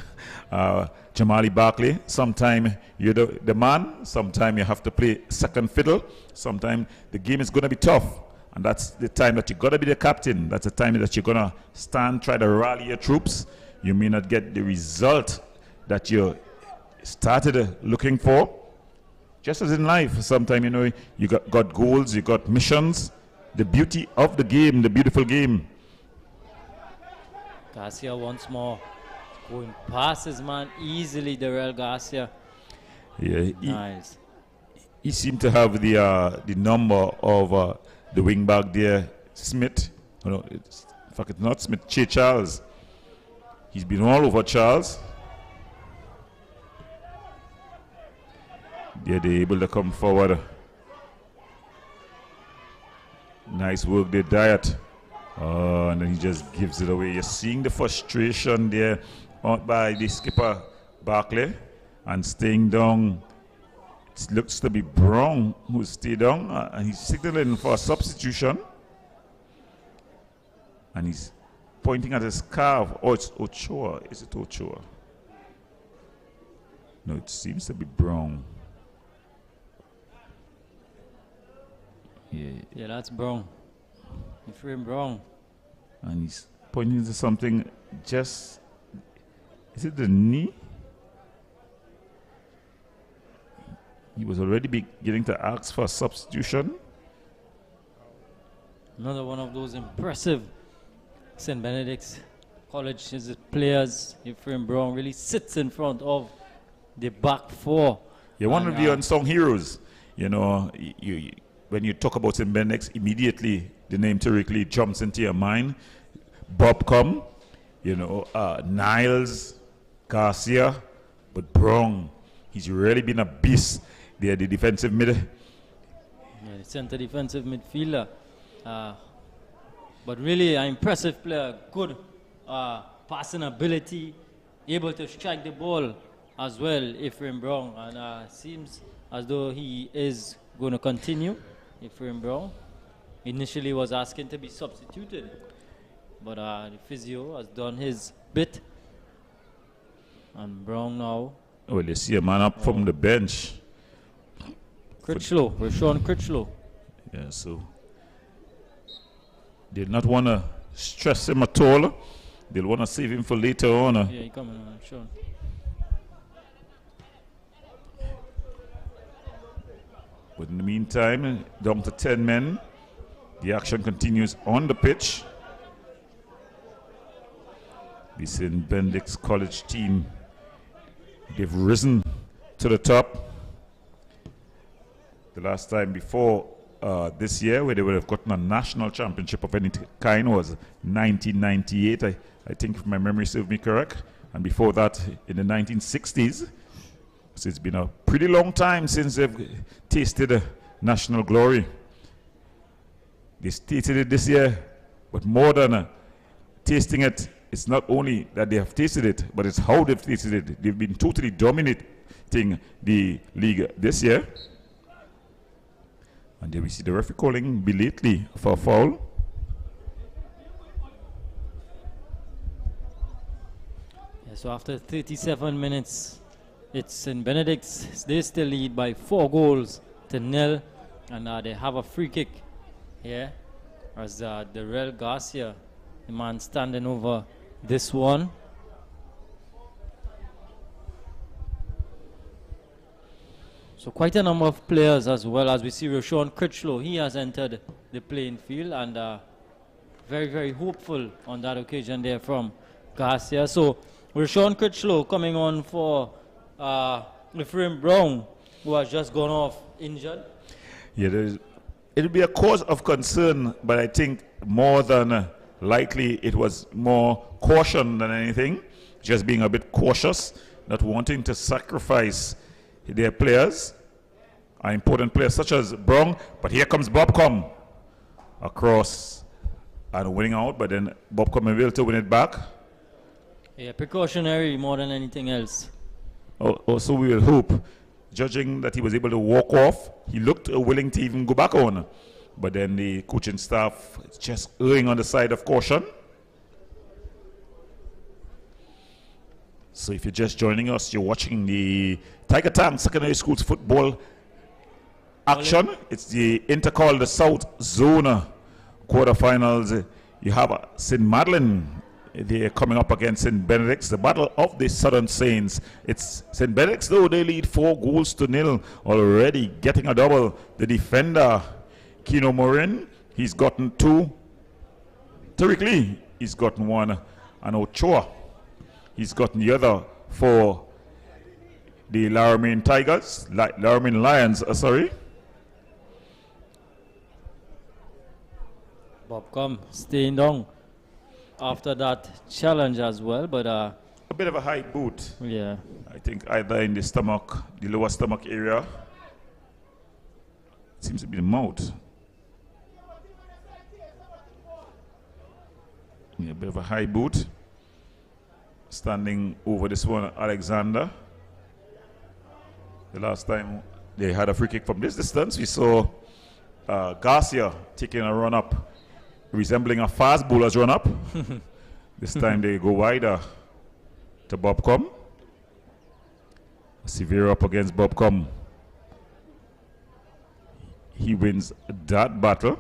Jamali Barkley. Sometimes you're the man, sometimes you have to play second fiddle, sometimes the game is going to be tough, and that's the time that you got to be the captain. That's the time that you're going to stand, try to rally your troops. You may not get the result that you started looking for. Just as in life, sometimes you got goals, you got missions. The beauty of the game, the beautiful game. Garcia once more going past his man easily, Darrell Garcia. Yeah, nice. He seemed to have the number of the wing back there, Smith. In fact, it's not Smith, Che Charles. He's been all over Charles. Yeah, they're able to come forward. Nice work there, Diet. And then he just gives it away. You're seeing the frustration there by the skipper Barkley and staying down. It looks to be Brown who stayed down, and he's signaling for a substitution. And he's pointing at his calf. Oh, it's Ochoa. Is it Ochoa? No, it seems to be Brown. Yeah, that's Brown. Ephraim Brown. And he's pointing to something just... Is it the knee? He was already beginning to ask for a substitution. Another one of those impressive St. Benedict's College is the players. Ephraim Brown really sits in front of the back four. You're one of the unsung heroes. You know, when you talk about St. Benedict, immediately the name typically jumps into your mind. Bobcom, you know, Niles, Garcia, but Brown, he's really been a beast there, the defensive mid. Yeah, the center defensive midfielder. But really an impressive player, good passing ability, able to strike the ball as well, Ephraim Brown. And seems as though he is going to continue, Ephraim Brown. Initially was asking to be substituted, but the physio has done his bit. And Brown now. Well, you see a man up from the bench. Critchlow, Rashawn Critchlow. Yeah, so they not want to stress him at all. They'll want to save him for later on. Yeah, he coming on, Sean. But in the meantime, down to 10 men. The action continues on the pitch. The St. Benedict's College team, they've risen to the top. The last time before this year, where they would have gotten a national championship of any kind, was 1998, I think, if my memory serves me correct. And before that, in the 1960s. So it's been a pretty long time since they've tasted national glory. They tasted it this year, but more than tasting it, it's not only that they have tasted it, but it's how they've tasted it. They've been totally dominating the league this year. And there we see the referee calling belatedly for a foul. Yeah, so after 37 minutes, it's St. Benedict's. They still lead by 4-0, and they have a free kick here as Darrell Garcia, the man standing over this one. So quite a number of players as well, as we see Rashawn Critchlow. He has entered the playing field, and very, very hopeful on that occasion there from Garcia. So Rashawn Critchlow coming on for Ephraim Brown, who has just gone off injured. Yeah, it'll be a cause of concern, but I think more than likely it was more caution than anything. Just being a bit cautious, not wanting to sacrifice their players, important players such as Brown. But here comes Bobcom across and winning out, but then Bobcom able to win it back. Yeah, precautionary more than anything else. Also, we will hope, judging that he was able to walk off, he looked willing to even go back on. But then the coaching staff just erring on the side of caution. So if you're just joining us, you're watching the Tiger Town Secondary Schools football action. It's the INTERCOL, the South Zone quarterfinals. You have St. Madeleine. They're coming up against St. Benedict's, the battle of the Southern Saints. It's St. Benedict's, though, they lead 4-0 already, getting a double. The defender, Kino Morin, he's gotten 2. Tariq Lee, he's gotten 1. And Ochoa, he's gotten the other for the Laramie Tigers, Laramie Lions, sorry. Bobcom staying down after that challenge as well, but a bit of a high boot. Yeah, I think either in the stomach, the lower stomach area. It seems to be the mouth. Yeah, a bit of a high boot. Standing over this one, Alexander. The last time they had a free kick from this distance, we saw Garcia taking a run up, resembling a fast bowler's run up. This time they go wider to Bobcom. Severe up against Bobcom. He wins that battle.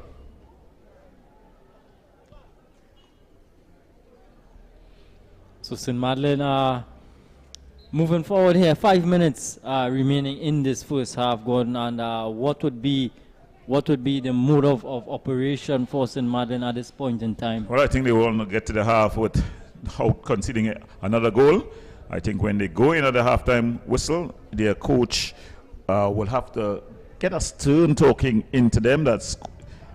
So St. Madeleine moving forward here. 5 minutes remaining in this first half, Gordon. And what would be the mode of operation for St. Madeleine at this point in time? Well, I think they will not get to the half with out conceding another goal. I think when they go in at the halftime whistle, their coach will have to get a stern talking into them. That's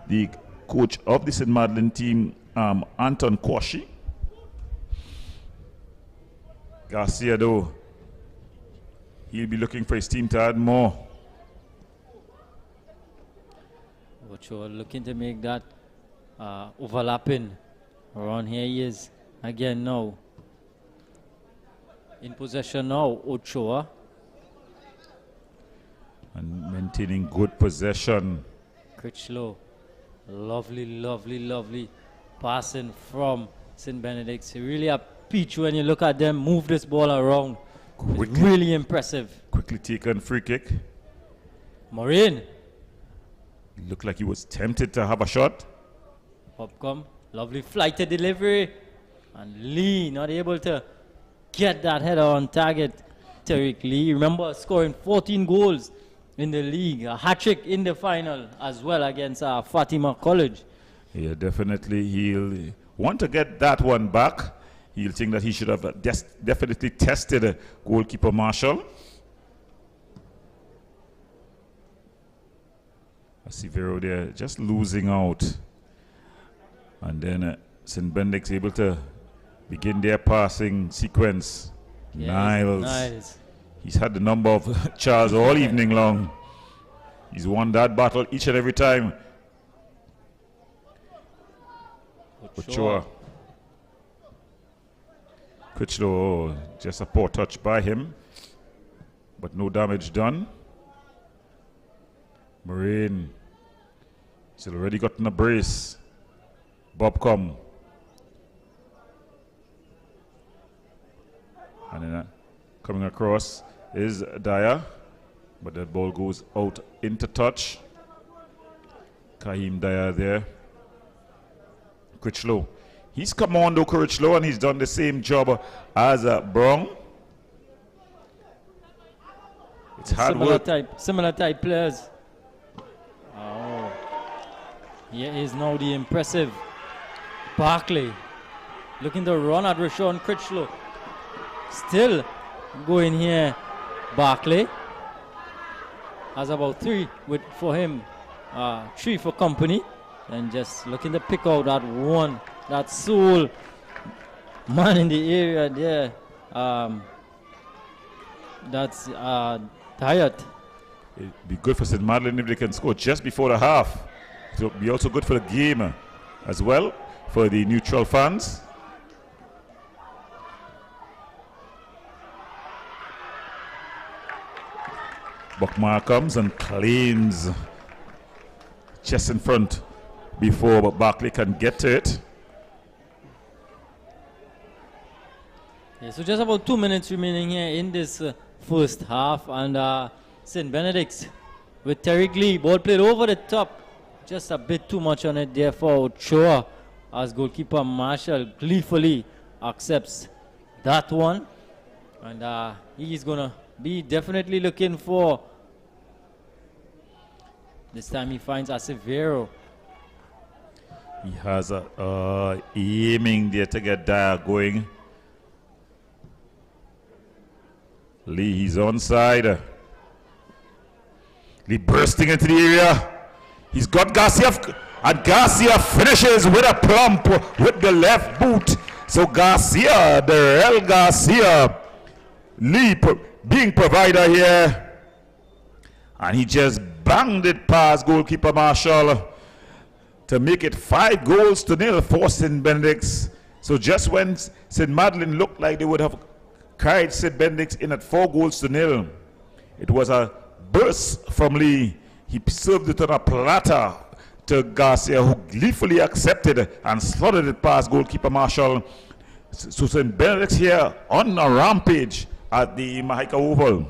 the coach of the St. Madeleine team, Anton Kwashi. Garcia, though, he'll be looking for his team to add more. Ochoa looking to make that overlapping. Around here he is again now. In possession now, Ochoa. And maintaining good possession. Critchlow. Lovely, lovely, lovely passing from St. Benedict's. Really a peach when you look at them move this ball around. It's really impressive. Quickly taken free kick. Maureen. Looked like he was tempted to have a shot. Popcom. Lovely flighted delivery. And Lee not able to get that header on target. Tariq Lee, remember, scoring 14 goals in the league. A hat-trick in the final as well against Fatima College. Yeah, definitely. He'll want to get that one back. He'll think that he should have definitely tested goalkeeper Marshall. Severo there just losing out. And then St. Benedict's able to begin their passing sequence. Yes, Niles. He's had the number of Charles all evening long. He's won that battle each and every time. Ochoa. Critchlow, just a poor touch by him, but no damage done. Marine. He's already gotten a brace. Bobcom. And then coming across is Dyer, but that ball goes out into touch. Kahim Dyer there. Critchlow. He's commando Critchlow, and he's done the same job as Brown. It's hard work. Similar type players. Oh. Here is now the impressive Barkley. Looking to run at Rashawn Critchlow. Still going here, Barkley. Has about 3 for him. 3 for company. And just looking to pick out that one, that sole man in the area there. That's tired. It'd be good for St. Madeleine if they can score just before the half. So it'll be also good for the game as well, for the neutral fans. Buckmar comes and claims just in front before Barkley can get to it. Yeah, so just about 2 minutes remaining here in this first half, and St. Benedict's with Tariq Lee, ball played over the top, just a bit too much on it there for Ochoa, as goalkeeper Marshall gleefully accepts that one, and he's gonna be definitely looking for, this time he finds Acevero. He has aiming there to get Dyer going. Lee, he's onside. Lee bursting into the area. He's got Garcia, and Garcia finishes with a plump with the left boot. So Garcia, the real Garcia, Lee being provider here. And he just banged it past goalkeeper Marshall to make it 5-0 for St. Benedict's. So just when St. Madeleine looked like they would have carried St. Benedict's in at 4-0, it was a burst from Lee. He served it on a platter to Garcia, who gleefully accepted and slotted it past goalkeeper Marshall. So St. Benedict's here on a rampage at the Mahika Oval.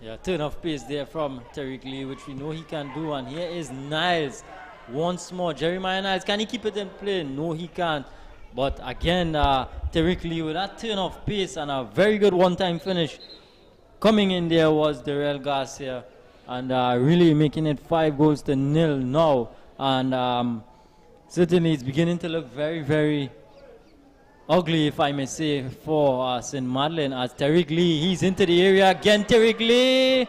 Yeah, turn of pace there from Tariq Lee, which we know he can do. And here is Niles once more. Jeremiah Niles, can he keep it in play? No, he can't. But again, Tariq Lee with that turn of pace and a very good one-time finish. Coming in there was Darrell Garcia, and really making it 5-0 now. And certainly it's beginning to look very, very ugly, if I may say, for St. Madeleine as Tariq Lee. He's into the area again, Tariq Lee.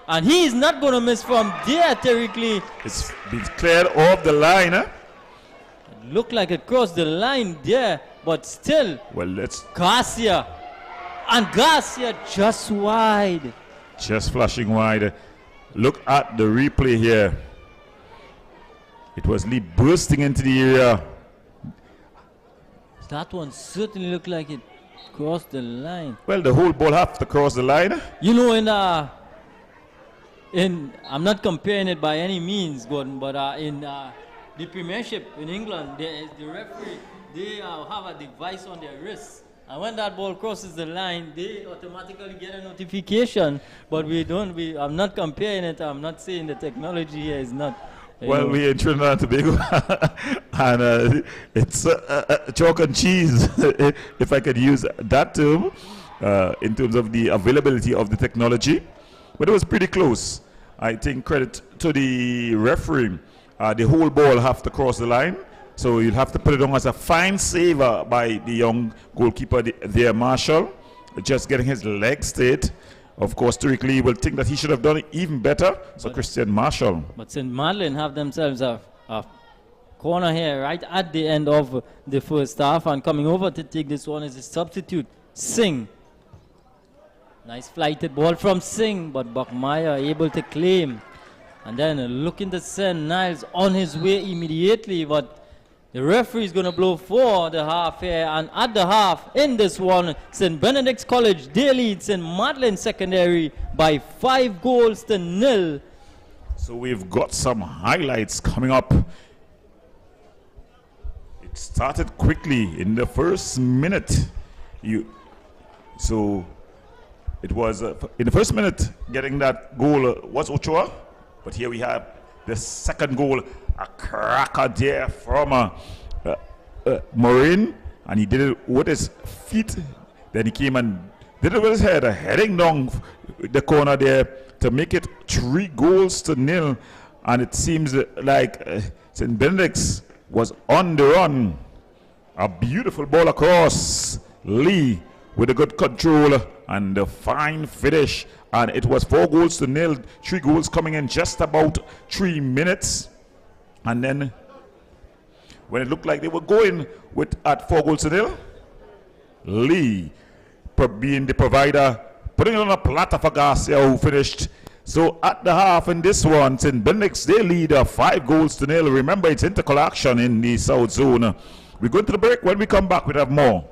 And he's not going to miss from there, Tariq Lee. It's been cleared off the line. Huh? Looked like it crossed the line there, but still. Well, let's. Garcia. And Garcia just wide. Just flashing wide. Look at the replay here. It was Lee bursting into the area. That one certainly looked like it crossed the line. Well, the whole ball have to cross the line. You know, I'm not comparing it by any means, Gordon, but in the Premiership in England, the referee, they have a device on their wrist. And when that ball crosses the line, they automatically get a notification. But I'm not comparing it. I'm not saying the technology here is not. Well, we're in Trinidad and Tobago, and it's chalk and cheese, if I could use that term, in terms of the availability of the technology. But it was pretty close. I think credit to the referee. The whole ball have to cross the line. So you'll have to put it on as a fine saver by the young goalkeeper there, Marshall, just getting his leg straight. Of course, Tariq Lee will think that he should have done it even better. So Christian Marshall. But St. Madeleine have themselves a corner here right at the end of the first half. And coming over to take this one is a substitute, Singh. Nice flighted ball from Singh, but Buckmeyer able to claim. And then looking to send Niles on his way immediately, but the referee is going to blow for the half here. And at the half, in this one, St. Benedict's College, they lead St. Madeleine Secondary by 5-0. So we've got some highlights coming up. It started quickly in the first minute. So it was, in the first minute, getting that goal was Ochoa. But here we have the second goal, a cracker there from Maureen, and he did it with his feet. Then he came and did it with his head, heading down the corner there to make it 3-0. And it seems like St. Benedict's was on the run. A beautiful ball across. Lee with a good control and a fine finish. And it was 4-0. 3 goals coming in just about 3 minutes. And then when it looked like they were going with at 4-0, Lee being the provider, putting it on a platter for Garcia, who finished. So at the half in this one, St. Benedict's, they lead 5-0. Remember, it's INTERCOL action in the South Zone. We're going to the break. When we come back, we'll have more.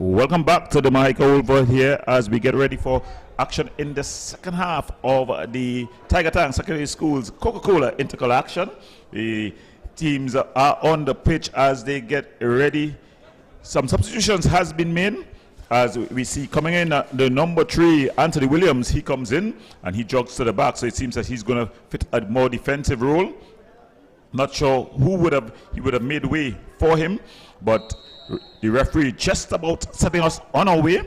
Welcome back to the Mahika Oval here as we get ready for action in the second half of the Tiger Tank Secondary School's COCA-COLA INTERCOL action. The teams are on the pitch as they get ready. Some substitutions has been made as we see coming in the number 3, Anthony Williams. He comes in and he jogs to the back, so it seems that he's going to fit a more defensive role. Not sure who he would have made way for him, but the referee just about setting us on our way.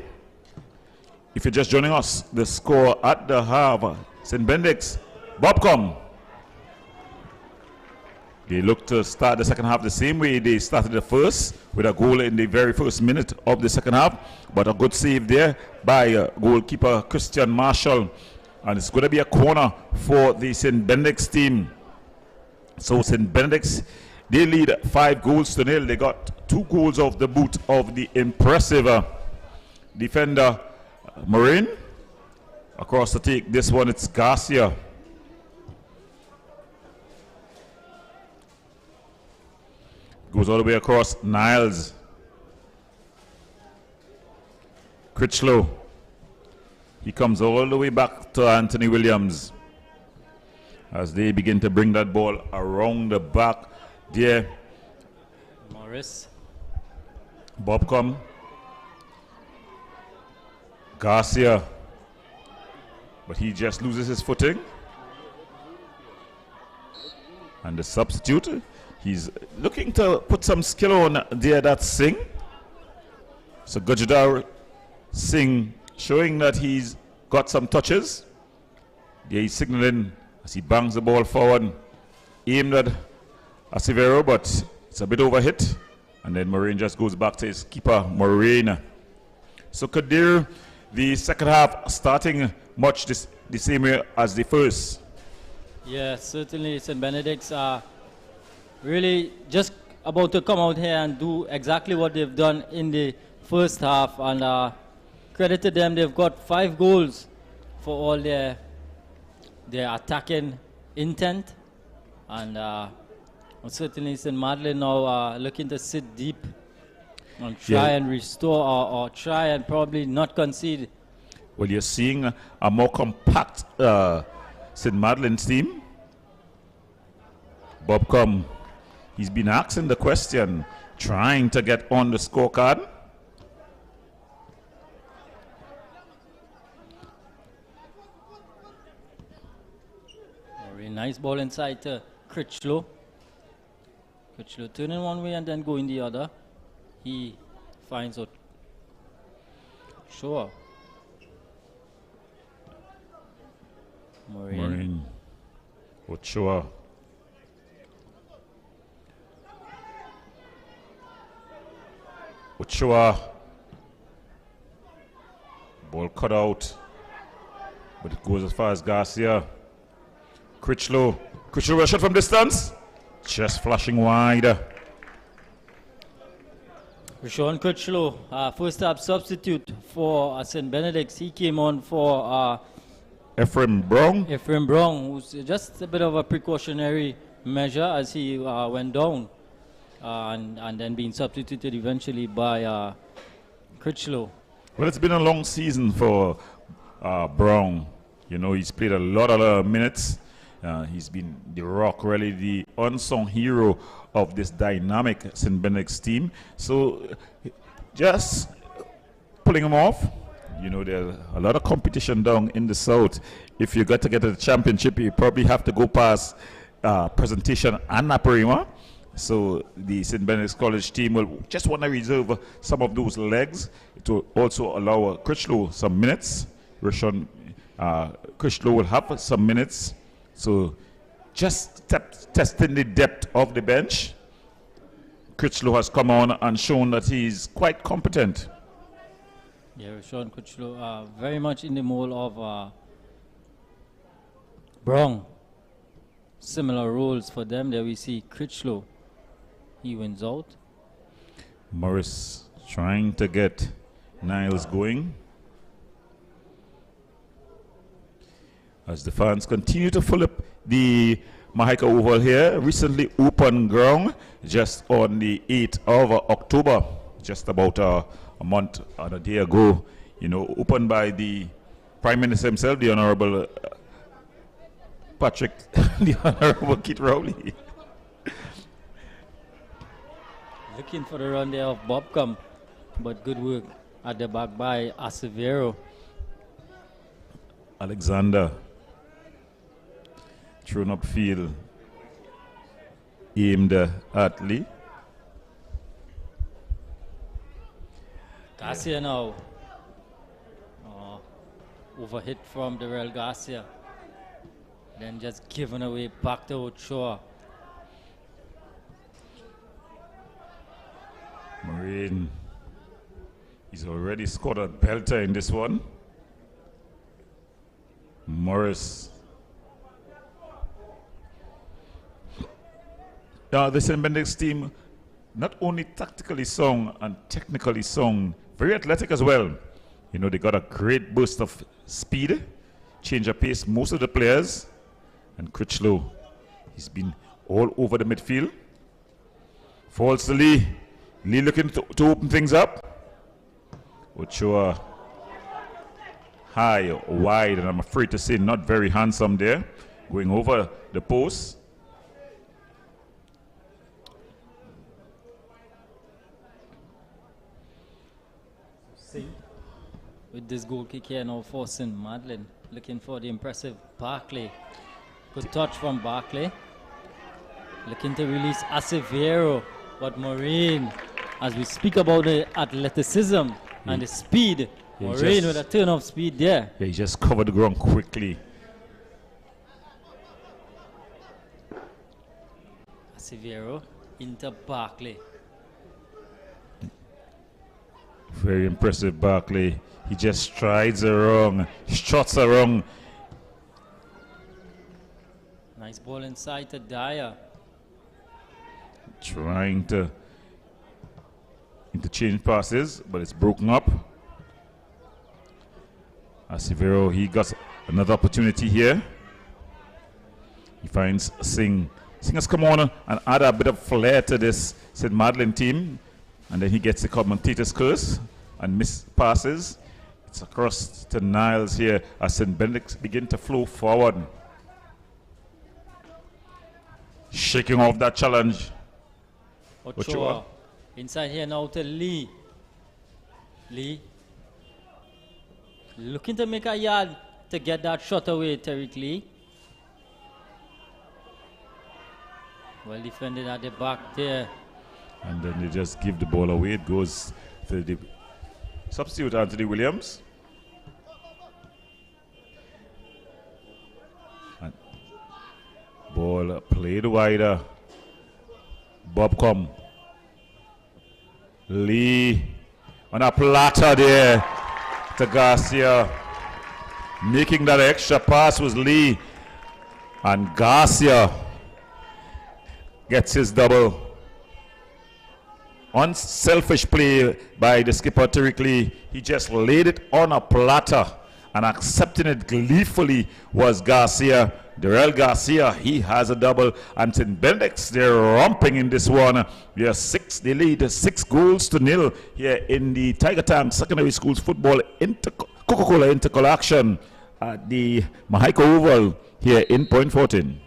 If you're just joining us, the score at the half, St. Benedict's Bobcom. They look to start the second half the same way they started the first, with a goal in the very first minute of the second half, but a good save there by goalkeeper Christian Marshall. And it's going to be a corner for the St. Benedict's team. So St. Benedict's, they lead 5-0. They got 2 goals off the boot of the impressive defender Madeleine. Across the take, this one it's Garcia. Goes all the way across, Niles. Critchlow. He comes all the way back to Anthony Williams as they begin to bring that ball around the back there. Morris. Bobcom. Garcia. But he just loses his footing. And the substitute, he's looking to put some skill on there, that's Singh. So Gajadar Singh showing that he's got some touches. There he's signaling as he bangs the ball forward, aimed at Asivero, but it's a bit overhit. And then Moraine just goes back to his keeper, Moraine. So Kadir, the second half starting much the same way as the first. Yeah, certainly St. Benedict's are really just about to come out here and do exactly what they've done in the first half. And credit to them, they've got 5 goals for all their attacking intent. And certainly St. Madeleine now looking to sit deep and try and restore or try and probably not concede. Well, you're seeing a more compact St. Madeleine's team. Bobcom, he's been asking the question, trying to get on the scorecard. Very nice ball inside to Critchlow. Critchlow turning one way and then going the other. He finds out. Sure. Moraine. Ochoa. Ochoa. Ball cut out. But it goes as far as Garcia. Critchlow. Critchlow a shot from distance. Just flashing wide. Rashawn Critchlow, first half substitute for St. Benedict's. He came on for Ephraim Brown, who's just a bit of a precautionary measure as he went down and then being substituted eventually by Critchlow. Well, it's been a long season for Brown. You know, he's played a lot of minutes. He's been the rock, really the unsung hero of this dynamic St. Benedict's team. So just pulling him off. You know, there's a lot of competition down in the south. If you got to get to the championship, you probably have to go past Presentation and Naparima. So the St. Benedict's College team will just want to reserve some of those legs to also allow Critchlow some minutes. Critchlow will have some minutes. So just testing the depth of the bench. Critchlow has come on and shown that he's quite competent. Yeah, Sean Critchlow very much in the mold of Brown. Similar roles for them. There we see Critchlow. He wins out. Morris trying to get Niles going. As the fans continue to fill up the Mahika Oval here, recently open ground just on the 8th of October, just about a month or a day ago, you know, opened by the Prime Minister himself, the Honorable Patrick, the Honorable Keith Rowley. Looking for the run there of Bobcom, but good work at the back by Acevedo. Alexander thrown upfield, aimed at Lee. Garcia now. Overhit from Darrell Garcia. Then just given away back to Ochoa. Marine, he's already scored a belter in this one. Morris. The St. Benedict's team, not only tactically sound and technically sound, very athletic as well. You know, they got a great burst of speed, change of pace, most of the players. And Critchlow, he's been all over the midfield. Falls to Lee. Lee looking to open things up. Ochoa high, wide, and I'm afraid to say not very handsome there. Going over the post. With this goal kick here now forcing Madeleine. Looking for the impressive Barclay. Good touch from Barclay. Looking to release Acevedo. But Marine, as we speak about the athleticism and the speed, Marine with a turn of speed there. Yeah, he just covered the ground quickly. Acevedo into Barclay. Very impressive Barclay. He just strides around, struts around. Nice ball inside to Dyer. Trying to interchange passes, but it's broken up. Acevedo, he got another opportunity here. He finds Singh. Singh has come on and add a bit of flair to this St. Madeleine team. And then he gets the commentator's curse and missed passes. It's across to Niles here as St. Benedict begin to flow forward. Shaking off that challenge. Ochoa. Inside here now to Lee. Lee. Looking to make a yard to get that shot away, Tariq Lee. Well defended at the back there. And then they just give the ball away. It goes to the substitute, Anthony Williams. And ball played wider. Bobcom. Lee on a platter there to Garcia. Making that extra pass was Lee. And Garcia gets his double. Unselfish play by the skipper Tariq Lee. He just laid it on a platter, and accepting it gleefully was Garcia. Darrell Garcia, he has a double, and St. Benedict's, they're romping in this one. They lead 6-0 here in the Tiger Tank Secondary Schools Football COCA-COLA INTERCOL action at the Mahaika Oval here in Point 14.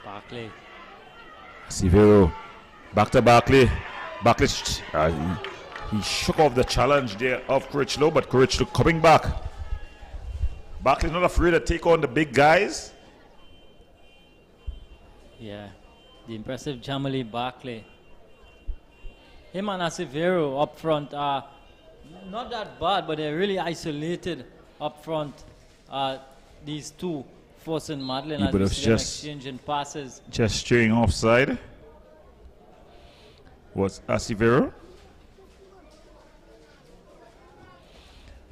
Barclay. Acevedo back to Barclay. Barclay, he shook off the challenge there of Critchlow, but Critchlow coming back. Barclay not afraid to take on the big guys. Yeah, the impressive Jamali Barclay. Him and Acevedo up front are not that bad, but they're really isolated up front. These two forcing Madeleine as we see them exchanging passes. Just straying offside was Acevedo.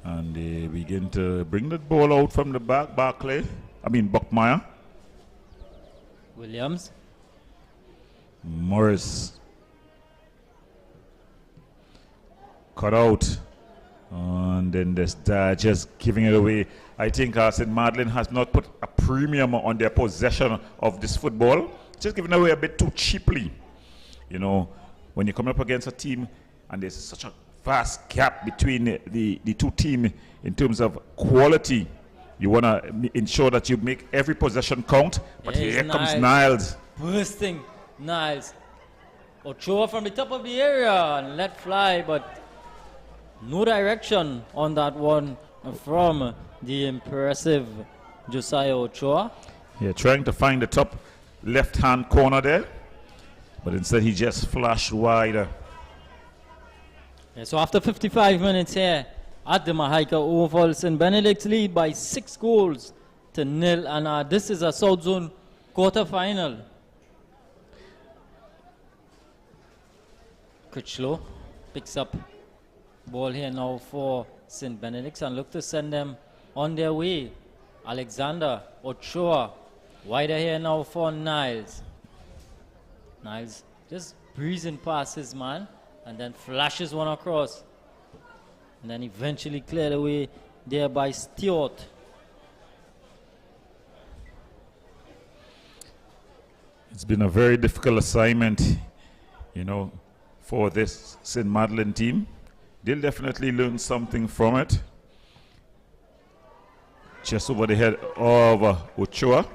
And they begin to bring the ball out from the back. Buckmeyer. Williams. Morris. Cut out. And then this just giving it away. I think St. Madeleine has not put a premium on their possession of this football. just giving away a bit too cheaply. You know, when you come up against a team and there's such a vast gap between the two teams in terms of quality, you want to ensure that you make every possession count. But here comes Niles. Bursting Niles. Ochoa from the top of the area and let fly, but no direction on that one from the impressive Josiah Ochoa. Yeah, trying to find the top left-hand corner there, but instead he just flashed wide. Yeah, so after 55 minutes here at the Mahaika Oval, St. Benedict's lead by 6 goals to 0, and this is a South Zone quarter-final. Critchlow picks up ball here now for St. Benedict's and look to send them on their way. Alexander Ochoa wider here now for Niles. Niles just breezing past his man and then flashes one across. And then eventually cleared away there by Stewart. It's been a very difficult assignment, you know, for this St. Madeleine team. They'll definitely learn something from it. Just over the head of Ochoa,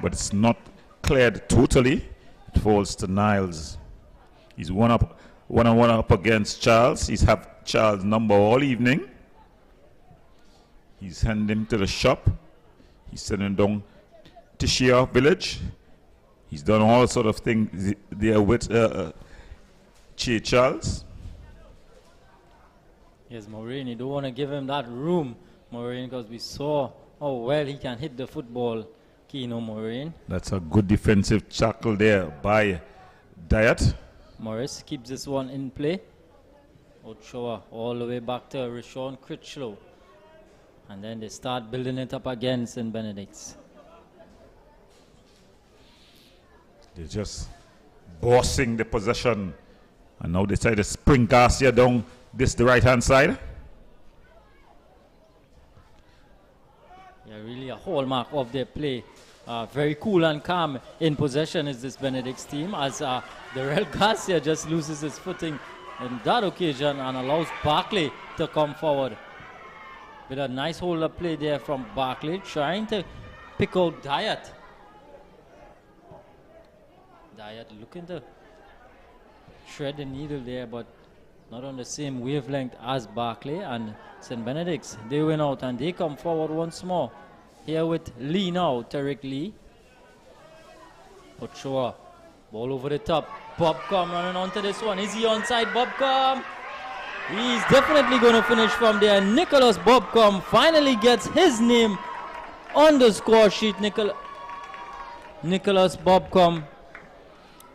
but it's not cleared totally. It falls to Niles. He's one-on-one up against Charles. He's had Charles' number all evening. He's handing him to the shop. He's sending down to Shia Village. He's done all sort of things there with Che Charles. Yes, Maureen, you don't want to give him that room, Maureen, because we saw how well he can hit the football, Keno Maureen. That's a good defensive tackle there by Diet. Morris keeps this one in play. Ochoa all the way back to Rishon Critchlow. And then they start building it up again, St. Benedict's. They're just bossing the possession. And now they try to spring Garcia down the right-hand side. Yeah, really a hallmark of their play. Very cool and calm in possession is this Benedict's team, as Darrell Garcia just loses his footing in that occasion and allows Barclay to come forward. With a nice hold-up play there from Barclay, trying to pick out Diet. Diet looking to shred the needle there, but not on the same wavelength as Barclay. And St. Benedict's, they win out and they come forward once more. Here with Lee now, Tarek Lee. Ochoa, ball over the top. Bobcom running onto this one. Is he onside, Bobcom? He's definitely going to finish from there. Nicholas Bobcom finally gets his name on the score sheet. Nicholas Bobcom.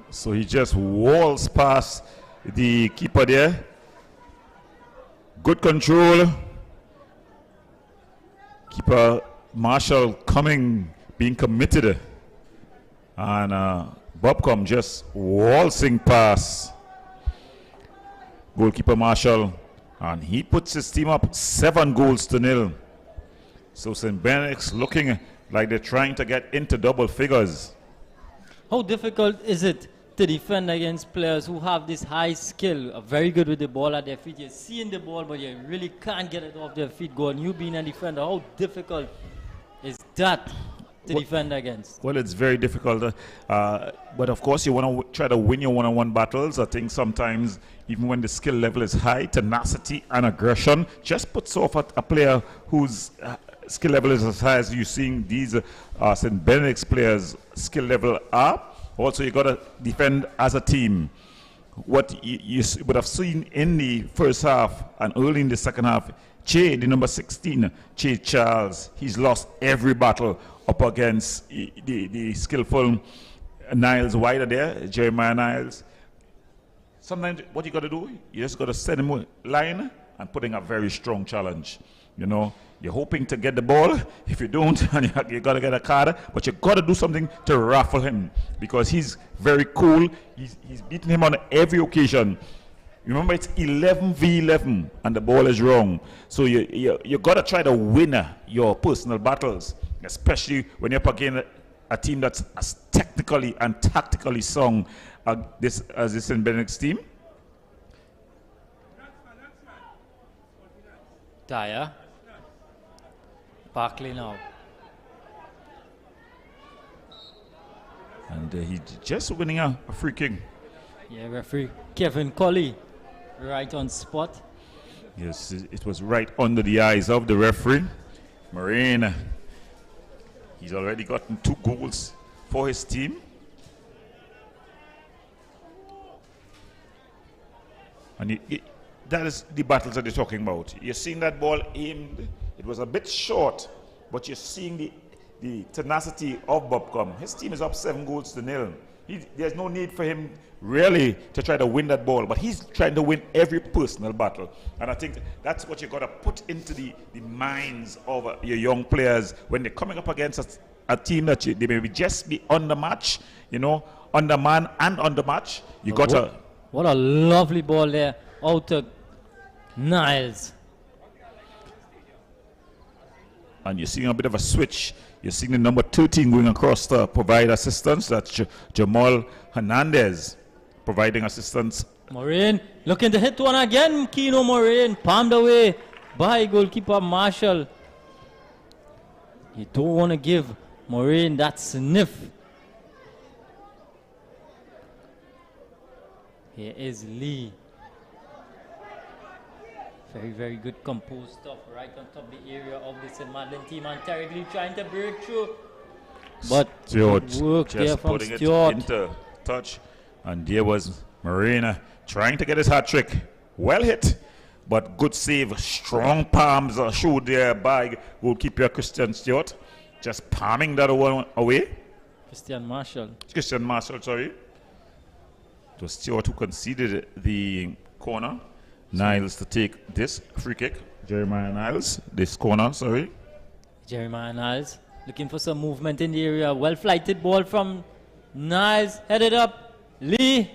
So he just walls past the keeper there. Good control. Keeper Marshall being committed. And Bobcom just waltzing past goalkeeper Marshall. And he puts his team up 7 goals to 0. So St. Benedict's looking like they're trying to get into double figures. How difficult is it to defend against players who have this high skill, are very good with the ball at their feet? You're seeing the ball, but you really can't get it off their feet. Going, you being a defender, how difficult is that to defend against? Well, it's very difficult, but of course you want to try to win your one-on-one battles. I think sometimes, even when the skill level is high, tenacity and aggression just puts off a player whose skill level is as high as you're seeing these St. Benedict's players' skill level are. Also, you got to defend as a team. What you would have seen in the first half and early in the second half, Che, the number 16, Che Charles, he's lost every battle up against the skillful Niles wider there, Jeremiah Niles. Sometimes what you got to do, you just got to send him a line and putting a very strong challenge. You know, you're hoping to get the ball. If you don't, you got to get a card, but you got to do something to raffle him because he's very cool. He's beaten him on every occasion. Remember, it's 11v11 and the ball is wrong. So you got to try to win your personal battles, especially when you're up against a team that's as technically and tactically strong this in Benedict's team. Dyer. Barkley now. And he's just winning a free kick. Yeah, referee Kevin Colley, right on spot. Yes, it was right under the eyes of the referee. Marine, he's already gotten 2 goals for his team. And that is the battles that they're talking about. You're seeing that ball aimed. It was a bit short, but you're seeing the tenacity of Bobcom. His team is up 7-0. There's no need for him really to try to win that ball, but he's trying to win every personal battle. And I think that's what you got to put into the minds of your young players when they're coming up against a team that they may just be on the match, you know, on the man and on the match. You got to. What a lovely ball there out to Niles. And you're seeing a bit of a switch. You're seeing the number 13 going across to provide assistance. That's Jamal Hernandez providing assistance. Moraine looking to hit one again. Keno Moraine palmed away by goalkeeper Marshall. You don't want to give Moraine that sniff. Here is Lee. Very, very good composed stuff right on top of the area of the St. Madeleine team. And Tarek Lee trying to break through. But Stewart good work just there from putting Stewart. it into touch. And there was Marina trying to get his hat trick. Well hit, but good save. Strong palms are showed there by goalkeeper Christian Stewart. Just palming that one away. Christian Marshall, sorry. It was Stewart who conceded the corner. Niles to take this free kick. Jeremiah Niles, this corner, sorry. Jeremiah Niles looking for some movement in the area. Well flighted ball from Niles. Headed up. Lee.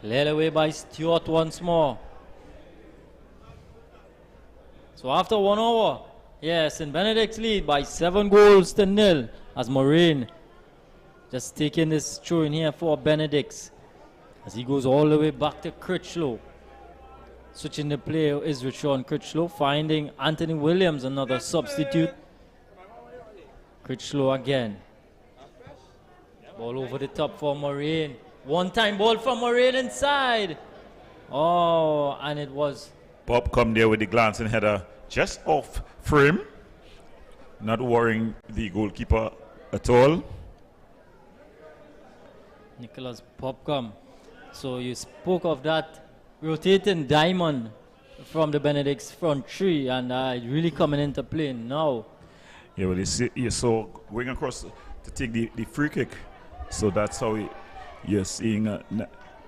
Cleared away by Stewart once more. So after 1 hour, yes, St. Benedict's lead by 7-0 as Moraine just taking this throw in here for Benedict's as he goes all the way back to Critchlow. Switching the play is Richon Critchlow, finding Anthony Williams, another substitute. Critchlow again. Ball over the top for Moraine. One-time ball from Moraine inside. Oh, and it was... Bob come there with the glancing header just off frame. Not worrying the goalkeeper at all. Nicholas Popcom. So you spoke of that rotating diamond from the Benedict's front three, and really coming into play now. Yeah, well, you saw going across to take the free kick. So that's how you're seeing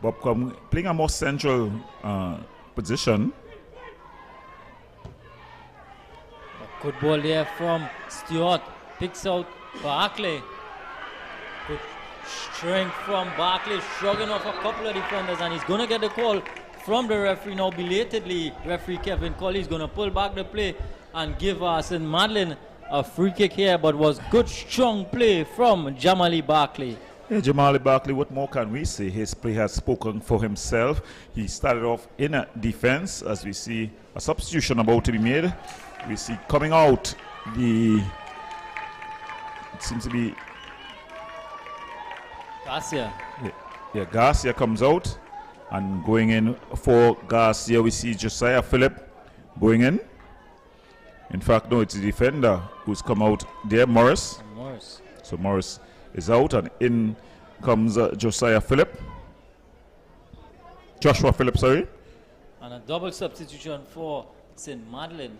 Bobcom playing a more central position. A good ball there from Stewart. Picks out Barkley. Good strength from Barkley, shrugging off a couple of defenders, and he's going to get the call from the referee now belatedly. Referee Kevin Colley is going to pull back the play and give St. Madeleine a free kick here, but was good strong play from Jamali Barkley. Yeah, Jamali Barkley, what more can we say? His play has spoken for himself. He started off in a defense, as we see a substitution about to be made. We see coming out it seems to be Garcia. Yeah, Garcia comes out, and going in for Garcia we see Josiah Phillip going in. In fact, no, it's the defender who's come out there, Morris. So Morris is out, and in comes Joshua Phillip, sorry. And a double substitution for St. Madeleine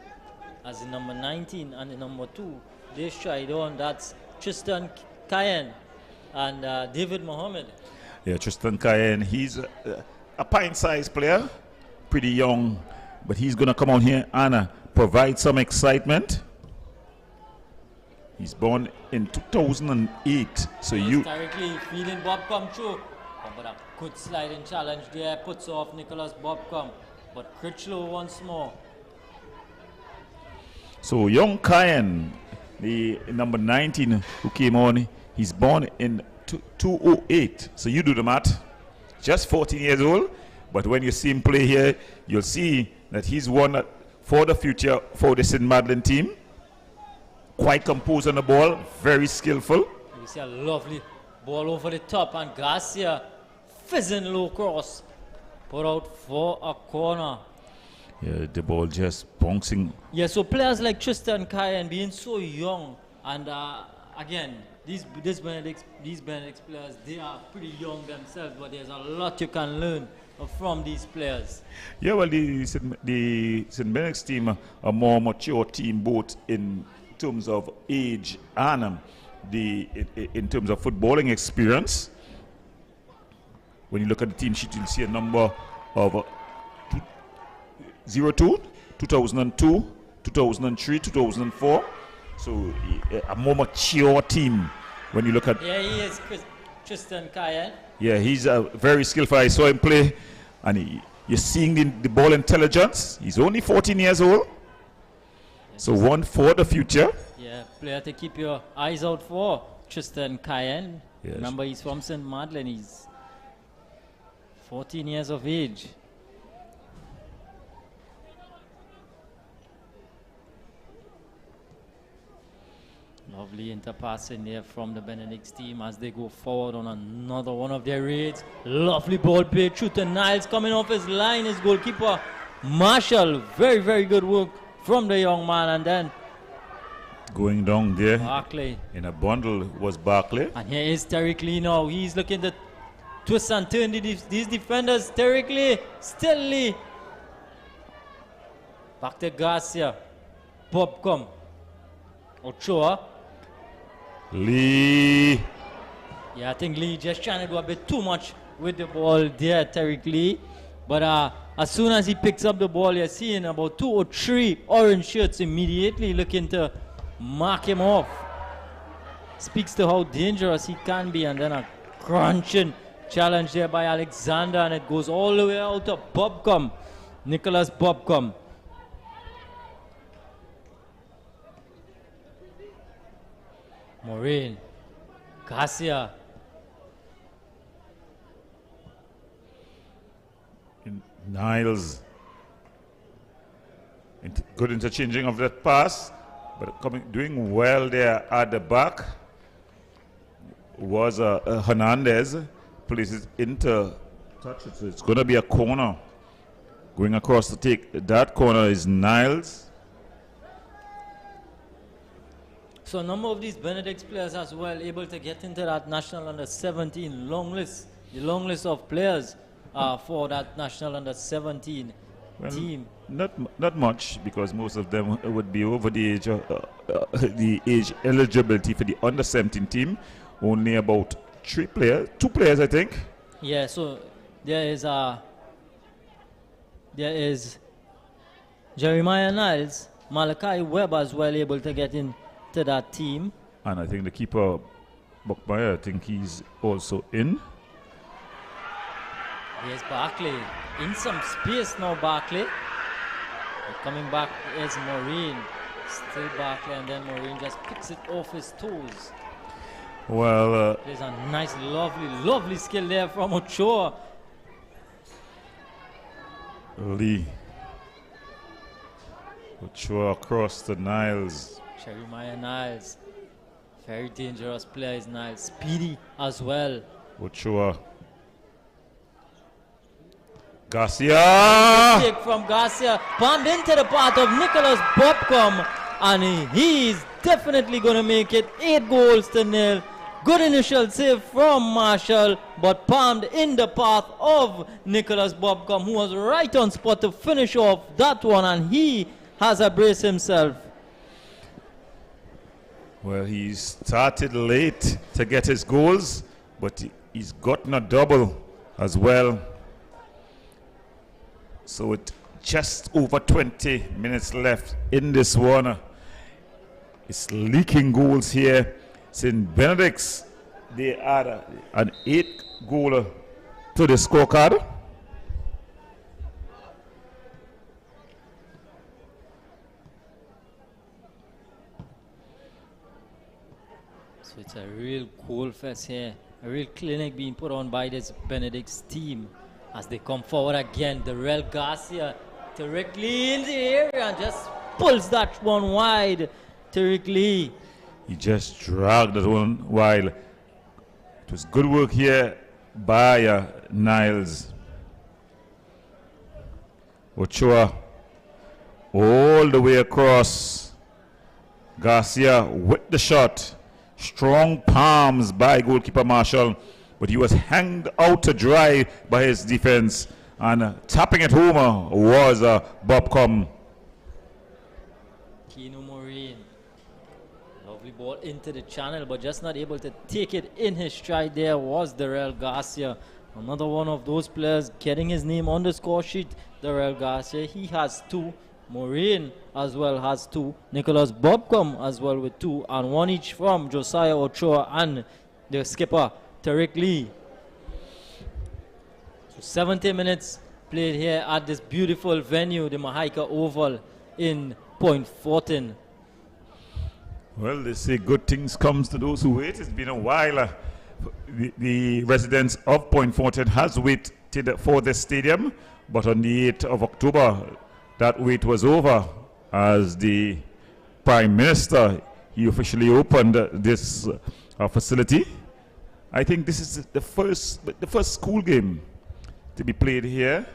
as the number 19 and the number 2. They stride on. That's Tristan Cayenne and David Mohammed. Yeah, Tristan Cayenne, he's a pint-sized player, pretty young, but he's going to come on here and provide some excitement. He's born in 2008, so you... Directly feeling Bob come through, but a good sliding challenge there, puts off Nicholas Bobcom, but Critchlow once more. So young Cayenne, the number 19 who came on, He's born in 2008. So you do the math. Just 14 years old. But when you see him play here, you'll see that he's one for the future for the St. Madeleine team. Quite composed on the ball, very skillful. You see a lovely ball over the top, and Garcia fizzing low cross, put out for a corner. Yeah, the ball just bouncing. Yeah, so players like Tristan Kyan being so young, and again, these Benedict players, they are pretty young themselves, but there's a lot you can learn from these players. Yeah, well, the St. Benedict's team are a more mature team, both in terms of age and in terms of footballing experience. When you look at the team sheet, you'll see a number of 02, 2002, 2003, 2004. So a more mature team when you look at. Yeah, he is Tristan Kyan. Yeah, he's very skillful. I saw him play, and you're seeing the ball intelligence. He's only 14 years old. So one for the future. Yeah, player to keep your eyes out for, Tristan Kyan. Yes. Remember, he's from St. Madeleine. He's 14 years of age. Lovely interpassing there from the Benedict's team as they go forward on another one of their raids. Lovely ball play through to Niles coming off his line. His goalkeeper, Marshall. Very, very good work from the young man. And then going down there Barclay. In a bundle was Barclay. And here is Terry Lee now. He's looking to twist and turn these defenders. Terry Lee, still Lee. Back to Garcia. Bob come. Ochoa. Lee. Yeah, I think Lee just trying to do a bit too much with the ball there, Terry Lee. But as soon as he picks up the ball, you're seeing about 2 or 3 orange shirts immediately looking to mark him off. Speaks to how dangerous he can be, and then a crunching challenge there by Alexander, and it goes all the way out to Bobcom, Nicholas Bobcom. Maureen, Garcia. Niles. Good interchanging of that pass, but doing well there at the back was Hernandez. Places into touch it. So it's going to be a corner. Going across to take that corner is Niles. So a number of these Benedict's players as well able to get into that national under 17 long list, the long list of players for that national under 17 team. Not much, because most of them would be over the age eligibility for the under 17 team. Only about 2 players I think. Yeah, so there is Jeremiah Niles, Malachi Webb as well able to get into that team. And I think the keeper, Buckmeyer, I think he's also in. Here's Barclay. In some space now, Barclay. But coming back is Maureen. Still Barclay, and then Maureen just picks it off his toes. Well, there's a nice, lovely skill there from Ochoa. Lee. Ochoa across the Niles. Jeremiah Niles. Very dangerous player is Niles. Speedy as well. Ochoa. Garcia. Kick from Garcia. Palmed into the path of Nicholas Bobcom. And he's definitely going to make it 8-0. Good initial save from Marshall, but palmed in the path of Nicholas Bobcom, who was right on spot to finish off that one, and he has a brace himself. Well, he started late to get his goals, but he's gotten a double as well. So with just over 20 minutes left in this one, it's leaking goals here. St. Benedict's, they add an 8-goaler to the scorecard. So it's a real real goal fest here. A real clinic being put on by this Benedict's team as they come forward again. Darrell Garcia directly in the area and just pulls that one wide. Tariq Lee. He just dragged that one wide. It was good work here by Niles. Ochoa all the way across. Garcia with the shot. Strong palms by goalkeeper Marshall, but he was hanged out to dry by his defense, and tapping it home was Bobcom. Kino Morin. Lovely ball into the channel, but just not able to take it in his stride. There was Darrell Garcia. Another one of those players getting his name on the score sheet. Darrell Garcia, he has 2. Morin as well has 2. Nicholas Bobcom as well with 2. And 1 each from Josiah Ochoa and the skipper, Tariq Lee. So 70 minutes played here at this beautiful venue, the Mahaika Oval in Point Fortin. Well, they say good things comes to those who wait. It's been a while. The residents of Point Fortin has waited for the stadium, but on the 8th of October, that wait was over as the Prime Minister, he officially opened this facility. I think this is the first school game to be played here.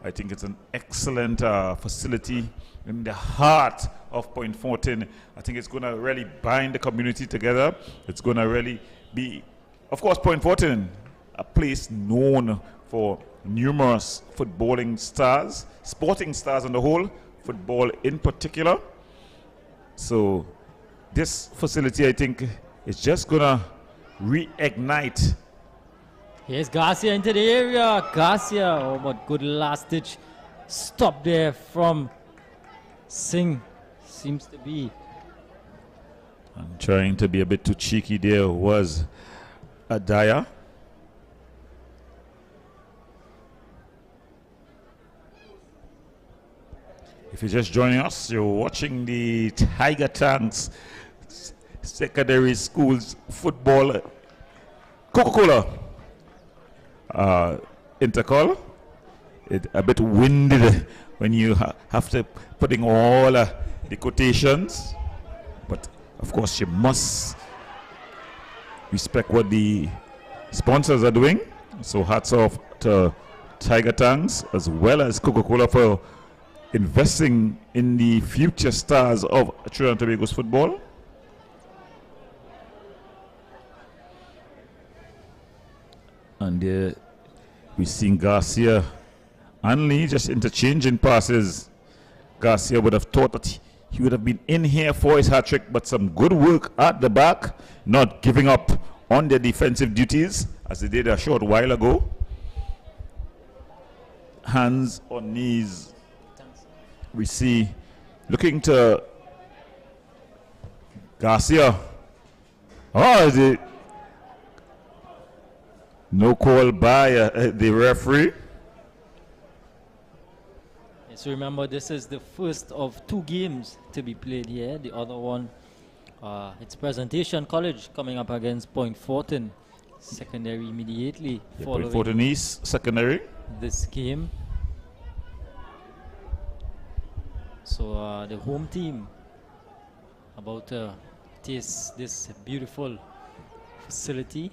I think it's an excellent facility in the heart of Point Fortin. I think it's going to really bind the community together. It's going to really be, of course, Point Fortin, a place known for numerous footballing stars, sporting stars on the whole, football in particular. So this facility, I think, is just going to reignite. Here's Garcia into the area. Garcia, oh, but good last ditch stop there from Singh, seems to be. And trying to be a bit too cheeky there was Adaya. If you're just joining us, you're watching the Tiger Tanks Secondary Schools Football COCA-COLA INTERCOL. It's a bit winded when you have to putting all the quotations, but of course you must respect what the sponsors are doing. So hats off to Tiger Tanks as well as COCA-COLA for investing in the future stars of Trinidad and Tobago's football. And we've seen Garcia and Lee just interchanging passes. Garcia would have thought that he would have been in here for his hat trick, but some good work at the back, not giving up on their defensive duties as they did a short while ago. Hands on knees. We see looking to Garcia. Oh, no call by the referee. Yes, remember this is the first of 2 games to be played here. The other one, it's Presentation College coming up against Point Fortin Secondary immediately following Point Fortin East Secondary. This game. So the home team about to taste this beautiful facility.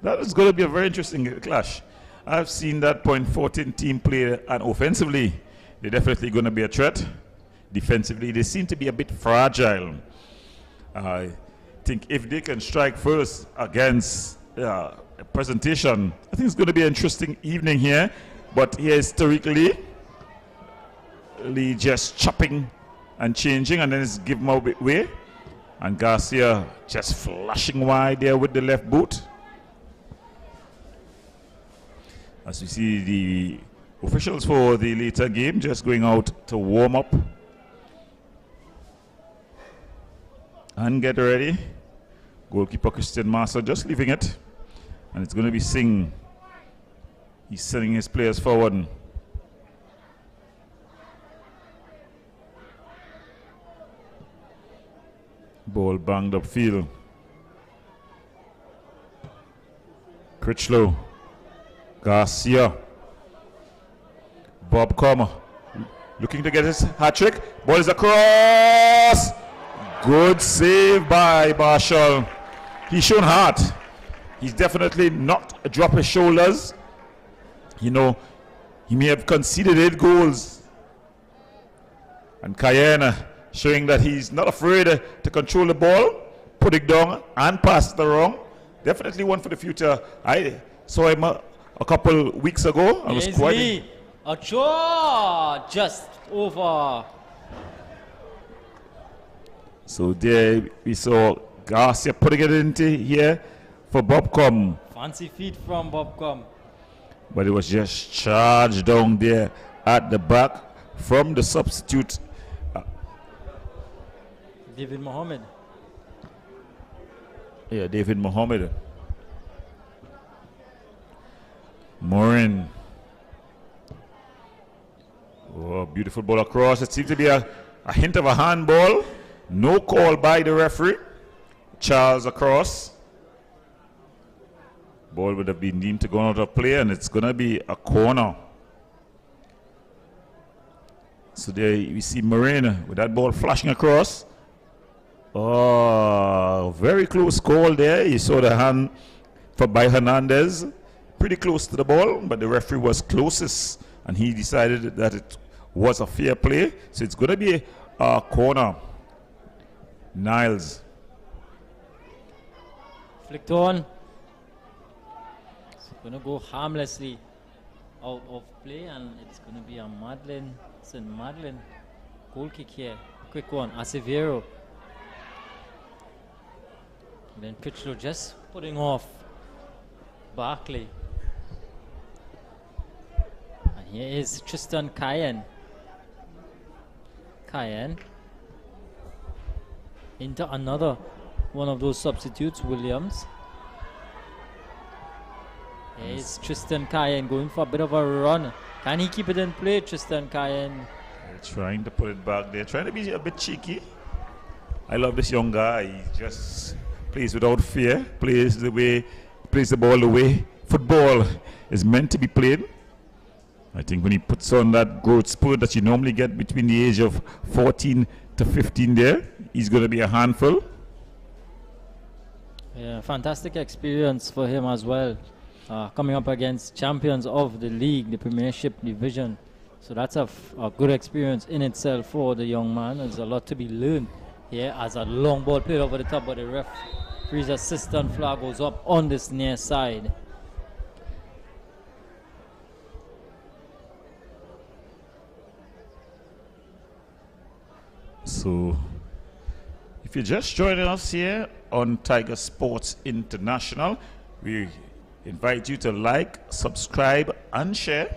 That is going to be a very interesting clash. I've seen that Point Fortin team play, and offensively, they're definitely going to be a threat. Defensively, they seem to be a bit fragile. I think if they can strike first against a Presentation, I think it's going to be an interesting evening here. But here's Tariq Lee. Lee just chopping and changing, and then it's give him a bit way. And Garcia just flashing wide there with the left boot. As we see the officials for the later game just going out to warm up and get ready. Goalkeeper Christian Master just leaving it, and it's going to be Singh. He's sending his players forward. Ball banged upfield. Critchlow, Garcia, Bob Comer, looking to get his hat trick. Ball is across. Good save by Marshall. He's shown heart. He's definitely not dropped his shoulders. You know, he may have conceded 8 goals. And Cayenne showing that he's not afraid to control the ball, put it down and pass it around. Definitely one for the future. I saw him a couple weeks ago. I was quite. Ochoa just over. So there we saw Garcia putting it into here for Bobcom. Fancy feet from Bobcom. But it was just charged down there at the back from the substitute. David Mohammed. Yeah, David Mohammed. Morin. Oh, beautiful ball across. It seems to be a hint of a handball. No call by the referee. Charles across. Ball would have been deemed to go out of play, and it's going to be a corner. So there we see Morin with that ball flashing across. Oh, very close call there. You saw the hand by Hernandez. Pretty close to the ball, but the referee was closest, and he decided that it was a fair play. So it's going to be a corner. Niles. Flicked on. It's going to go harmlessly out of play, and it's going to be a Madeleine, St. Madeleine goal kick here. Quick one, Acevedo. Then Critchlow just putting off Barkley. And here is Tristan Cayenne. Cayenne into another one of those substitutes, Williams. Here is Tristan Cayenne going for a bit of a run. Can he keep it in play, Tristan Cayenne? They're trying to put it back there, trying to be a bit cheeky. I love this young guy. He just plays without fear, plays the ball the way football is meant to be played. I think when he puts on that growth spurt that you normally get between the age of 14 to 15 there, he's going to be a handful. Yeah, fantastic experience for him as well. Coming up against champions of the league, the Premiership division. So that's a good experience in itself for the young man. There's a lot to be learned here as a long ball played over the top, but the referee's assistant flag goes up on this near side. So, if you're just joining us here on Tiger Sports International, we invite you to like, subscribe, and share.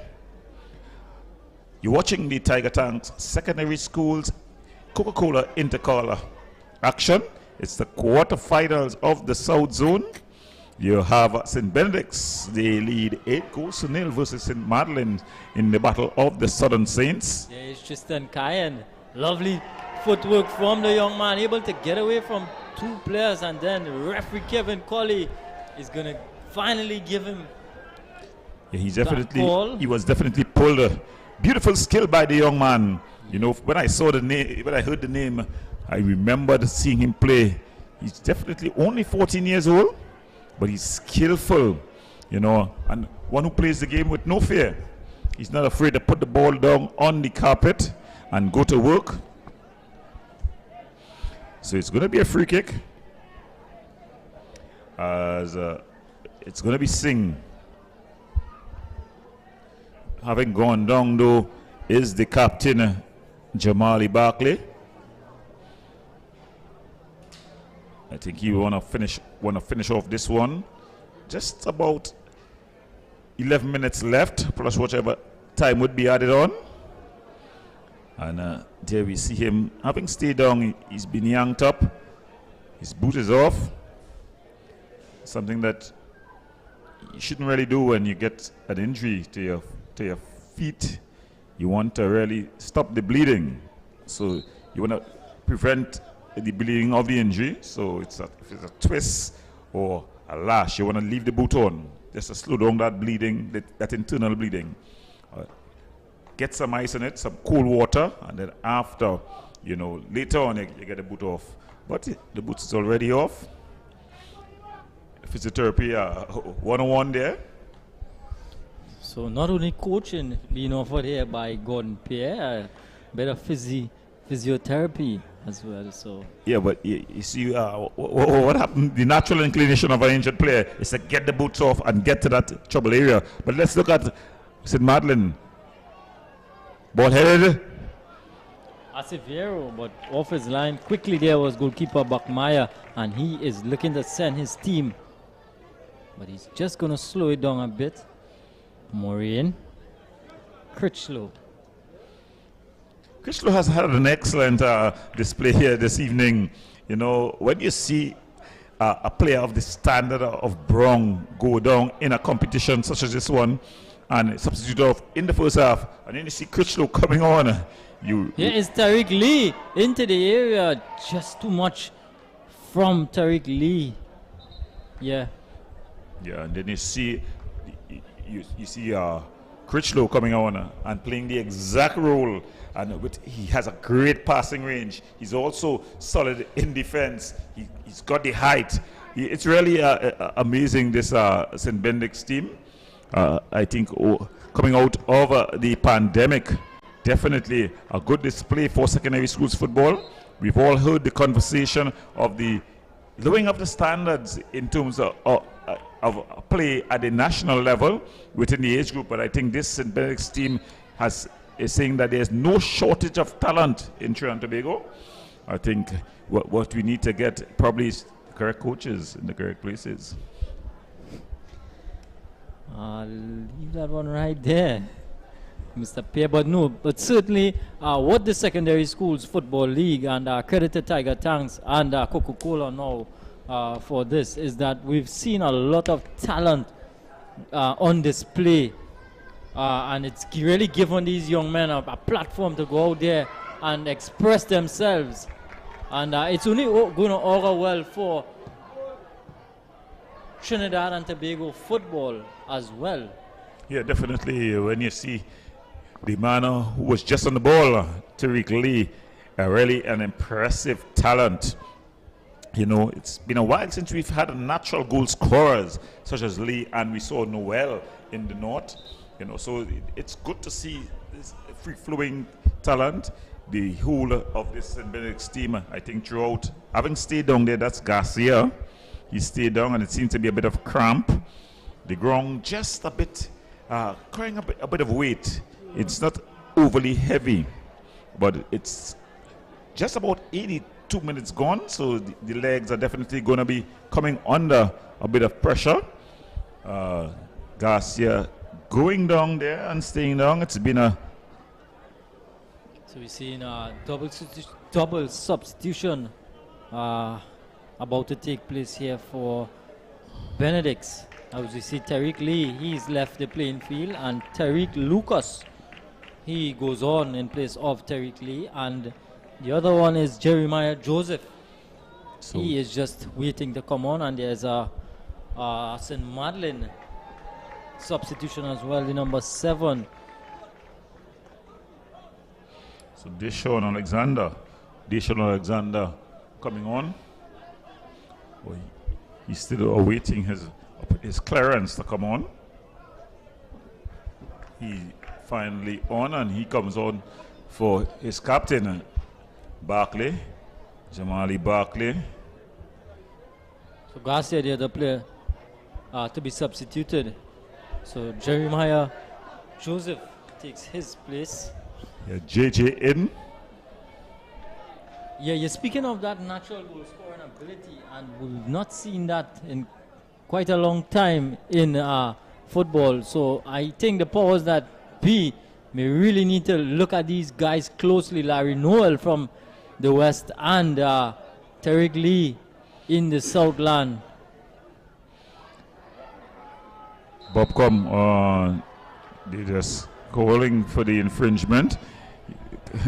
You're watching the Tiger Tanks Secondary Schools COCA-COLA INTERCOL action. It's the quarterfinals of the South Zone. You have St. Benedict's. They lead 8-0 versus St. Madeleine in the Battle of the Southern Saints. There is Tristan Cayenne. Lovely footwork from the young man, able to get away from 2 players, and then referee Kevin Colley is going to finally give him. Yeah, he was definitely pulled. Beautiful skill by the young man. You know, when I saw the name, when I heard the name, I remembered seeing him play. He's definitely only 14 years old, but he's skillful, you know, and one who plays the game with no fear. He's not afraid to put the ball down on the carpet and go to work. So it's going to be a free kick. As it's going to be Singh. Having gone down though is the captain, Jamali Barkley. I think he want to finish off this one. Just about 11 minutes left, plus whatever time would be added on. And there we see him having stayed down. He's been yanked up. His boot is off. Something that you shouldn't really do when you get an injury to your feet. You want to really stop the bleeding. So you want to prevent the bleeding of the injury. So if it's a twist or a lash, you want to leave the boot on. just to slow down that bleeding, that internal bleeding. Get some ice in it, some cold water, and then after, later on you get the boot off. But the boot is already off. Physiotherapy, one-on-one there. So not only coaching being offered here by Gordon Pierre, better physiotherapy as well. So yeah, but you see, what happened? The natural inclination of an injured player is to get the boots off and get to that trouble area. But let's look at St. Madeleine. Ball headed. Acevero, but off his line quickly. There was goalkeeper Bachmeier, and he is looking to send his team, but he's just gonna slow it down a bit. Maureen Critchlow. Critchlow has had an excellent display here this evening. When you see a player of the standard of Brong go down in a competition such as this one and substitute off in the first half, and then you see Critchlow coming on, Here is Tariq Lee into the area. Just too much from Tariq Lee. Yeah, and then you see Critchlow coming on and playing the exact role, and he has a great passing range. He's also solid in defense. He's got the height. It's really amazing, this St. Benedict's team. I think coming out of the pandemic, definitely a good display for secondary schools football. We've all heard the conversation of the lowering of the standards in terms of play at the national level within the age group, but I think this St. Benedict's team is saying that there's no shortage of talent in Trinidad and Tobago. I think what we need to get probably is the correct coaches in the correct places. I'll leave that one right there, Mr. Pierre. But certainly what the Secondary Schools Football League, and credit to Tiger Tanks and COCA-COLA now for this, is that we've seen a lot of talent on display, and it's really given these young men a platform to go out there and express themselves, and it's only going to augur well for Trinidad and Tobago football as well. Yeah, definitely. When you see the man who was just on the ball, Tariq Lee, really an impressive talent. It's been a while since we've had natural goal scorers such as Lee, and we saw Noel in the north. So it's good to see this free-flowing talent. The whole of this St. Benedict's team, I think, throughout, having stayed down there, that's Garcia. He stayed down, and it seems to be a bit of cramp. The ground just a bit, carrying a bit of weight. It's not overly heavy, but it's just about 82 minutes gone, so the legs are definitely going to be coming under a bit of pressure. Garcia going down there and staying down. It's been a... So we're seeing a double substitution about to take place here for Benedict. As you see, Tariq Lee, he's left the playing field, and Tariq Lucas, he goes on in place of Tariq Lee, and the other one is Jeremiah Joseph. So he is just waiting to come on, and there's a St. Madeleine substitution as well, the number 7. So Deshaun Alexander coming on. Boy, he's still awaiting his clearance to come on. He finally on, and he comes on for his captain, Jamali Barkley. So Garcia, the other player to be substituted. So Jeremiah Joseph takes his place. Yeah, JJ in. Yeah, you're speaking of that natural goal scoring ability, and we've not seen that in quite a long time in football. So I think the powers that be may really need to look at these guys closely. Larry Noel from the West and Tariq Lee in the Southland. Bobcom, they just calling for the infringement.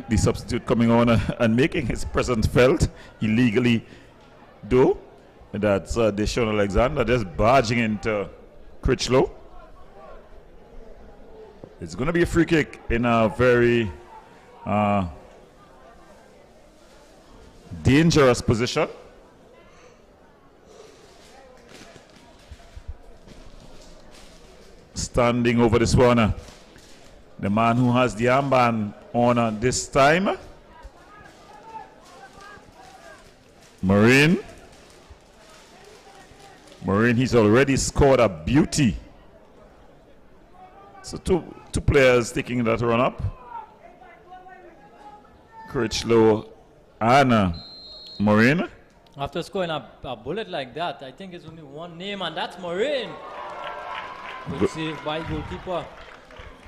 The substitute coming on and making his presence felt illegally, though. That's Deshaun Alexander just barging into Critchlow. It's going to be a free kick in a very dangerous position. Standing over this one, the man who has the armband on this time, Marine. Marine, he's already scored a beauty. So two players taking that run up. Critchlow and Marine. After scoring a bullet like that, I think it's only one name, and that's Marine. Good save by goalkeeper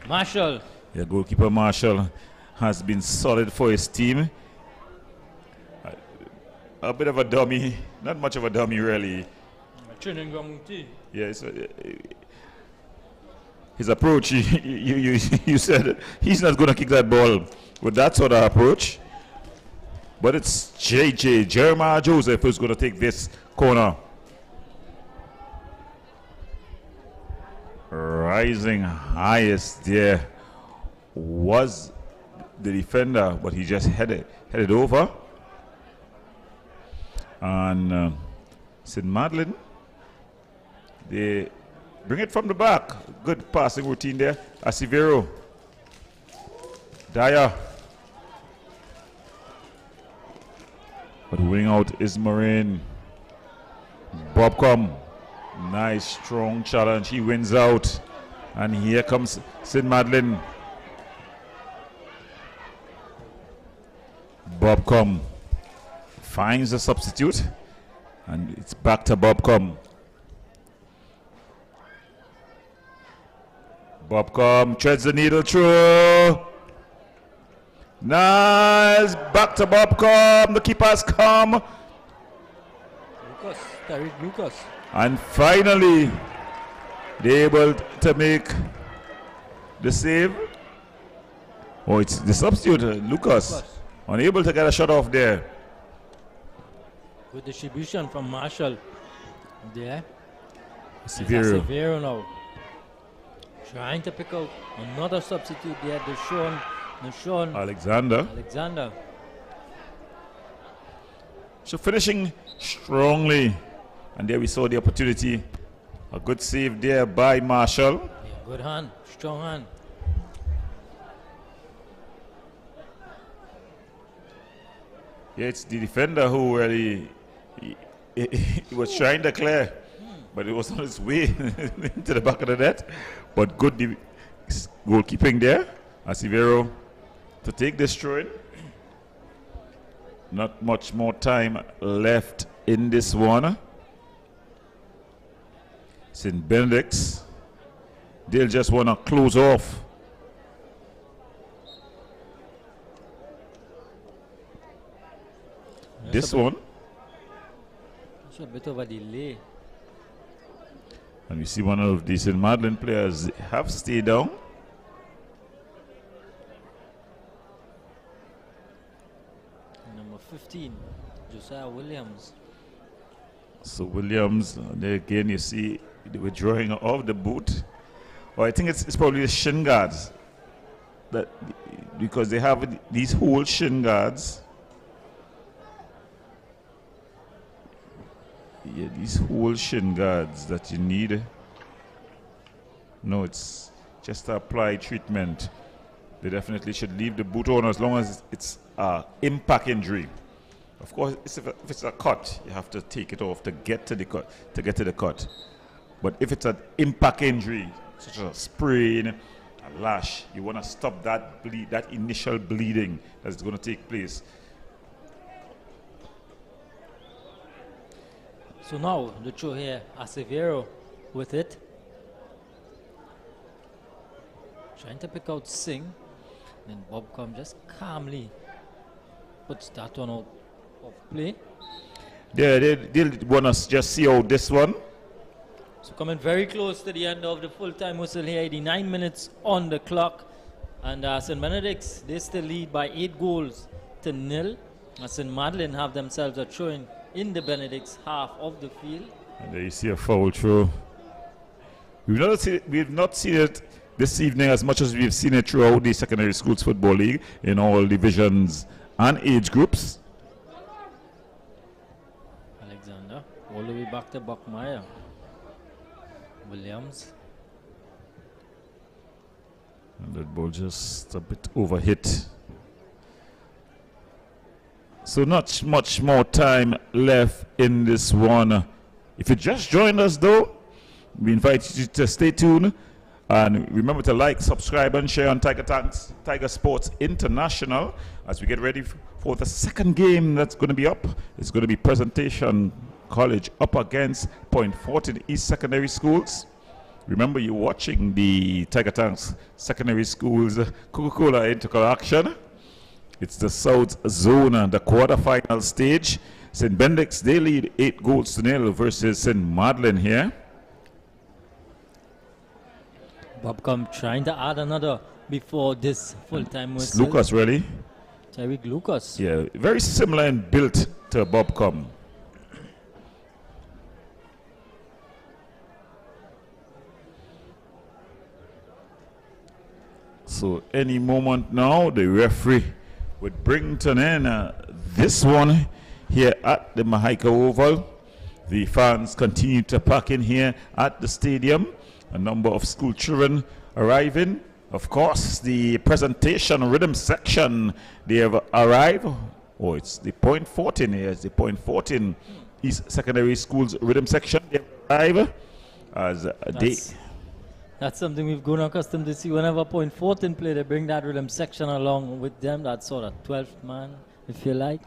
Marshall. Yeah, goalkeeper Marshall has been solid for his team. A bit of a dummy, not much of a dummy really. Yeah, his approach, you said he's not going to kick that ball with that sort of approach. But it's Jeremiah Joseph, who's going to take this corner. Rising highest there was the defender, but he just headed over. And St. Madeleine, they bring it from the back. Good passing routine there. Asivero. Dyer. But winning out is Marine. Bobcom. Nice, strong challenge. He wins out. And here comes St. Madeleine. Bobcom finds a substitute. And it's back to Bobcom. Bobcom treads the needle through. Nice. Back to Bobcom. The keeper's come. Lucas. And finally, they're able to make the save. Oh, it's the substitute, Lucas. Unable to get a shot off there. Good distribution from Marshall. There. Severo now. Trying to pick out another substitute there, Deshaun Alexander. So finishing strongly. And there we saw the opportunity. A good save there by Marshall. Yeah, good hand, strong hand. Yeah, it's the defender who really he was trying to clear, but it was on its way into the back of the net. But good goalkeeping there. Asivero to take this throw in. Not much more time left in this one. St. Benedict's, they'll just want to close off. This one. It's a bit of a delay. And we see one of the St. Madeleine players have stayed down. Number 15, Josiah Williams. So Williams, there again you see the withdrawing of the boot. Or I think it's probably the shin guards. That because they have these whole shin guards. Yeah, these whole shin guards that you need. No, it's just to apply treatment. They definitely should leave the boot on as long as it's an impact injury. Of course, if it's a cut, you have to take it off to get to the cut. But if it's an impact injury, such as a sprain, a lash, you want to stop that that initial bleeding that's going to take place. So now the throw here, Asivero with it. Trying to pick out Singh. Then Bobcom just calmly puts that one out of play. Yeah, they'll want to just see out this one. So coming very close to the end of the full-time whistle here, 89 minutes on the clock. And St. Benedict's, they still lead by 8-0. St. Madeleine have themselves a throw in the Benedict's half of the field. And there you see a foul throw. We've not seen it this evening as much as we've seen it throughout the Secondary Schools Football League in all divisions and age groups. Alexander, all the way back to Buckmeyer. Williams. And that ball just a bit overhit. So not much more time left in this one. If you just joined us though, we invite you to stay tuned. And remember to like, subscribe, and share on Tiger Sports International as we get ready for the second game that's going to be up. It's going to be Presentation College up against Point Fortin East Secondary Schools. Remember, you're watching the Tiger Tanks Secondary Schools COCA-COLA INTERCOL action. It's the South Zone, the quarterfinal stage. St. Benedict, they lead 8-0 versus St. Madeleine here. Bobcom trying to add another before this full-time whistle. Lucas, really? Tyreek Lucas. Yeah, very similar in built to Bobcom. So any moment now, the referee would bring to an end this one here at the Mahaika Oval. The fans continue to pack in here at the stadium. A number of school children arriving. Of course, the presentation rhythm section, they have arrived. Oh, it's the Point Fortin here. It's the Point Fortin East Secondary Schools rhythm section. They arrive as That's something we've grown accustomed to see. Whenever Point Fortin play, they bring that rhythm section along with them. That sort of 12th man, if you like.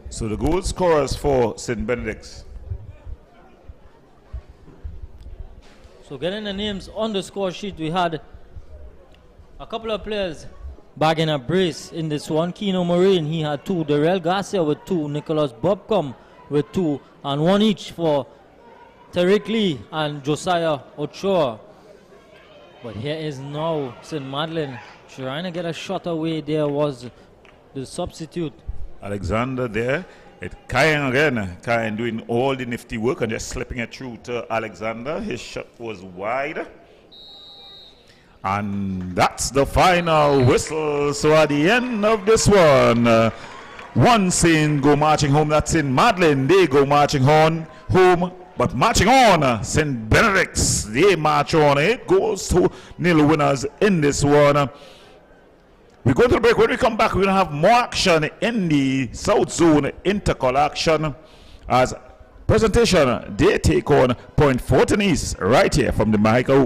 So the goal scorers for St. Benedict. So getting the names on the score sheet, we had a couple of players bagging a brace in this one. Keno Marine, he had 2. Darrell Garcia with 2. Nicholas Bobcom with 2. And 1 each for Tariq Lee and Josiah Ochoa. But here is now St. Madeleine trying to get a shot away. There was the substitute. Alexander there. It's Kyan again. Kyan doing all the nifty work and just slipping it through to Alexander. His shot was wide. And that's the final whistle. So at the end of this one, one Saint go marching home. That's in Madeleine. They go marching home. But marching on, St. Benedict's, they march on. 8-0 winners in this one. We go to the break. When we come back, we're going to have more action in the South Zone Intercol action. As presentation, they take on Point Fortin East right here from the Mahaika.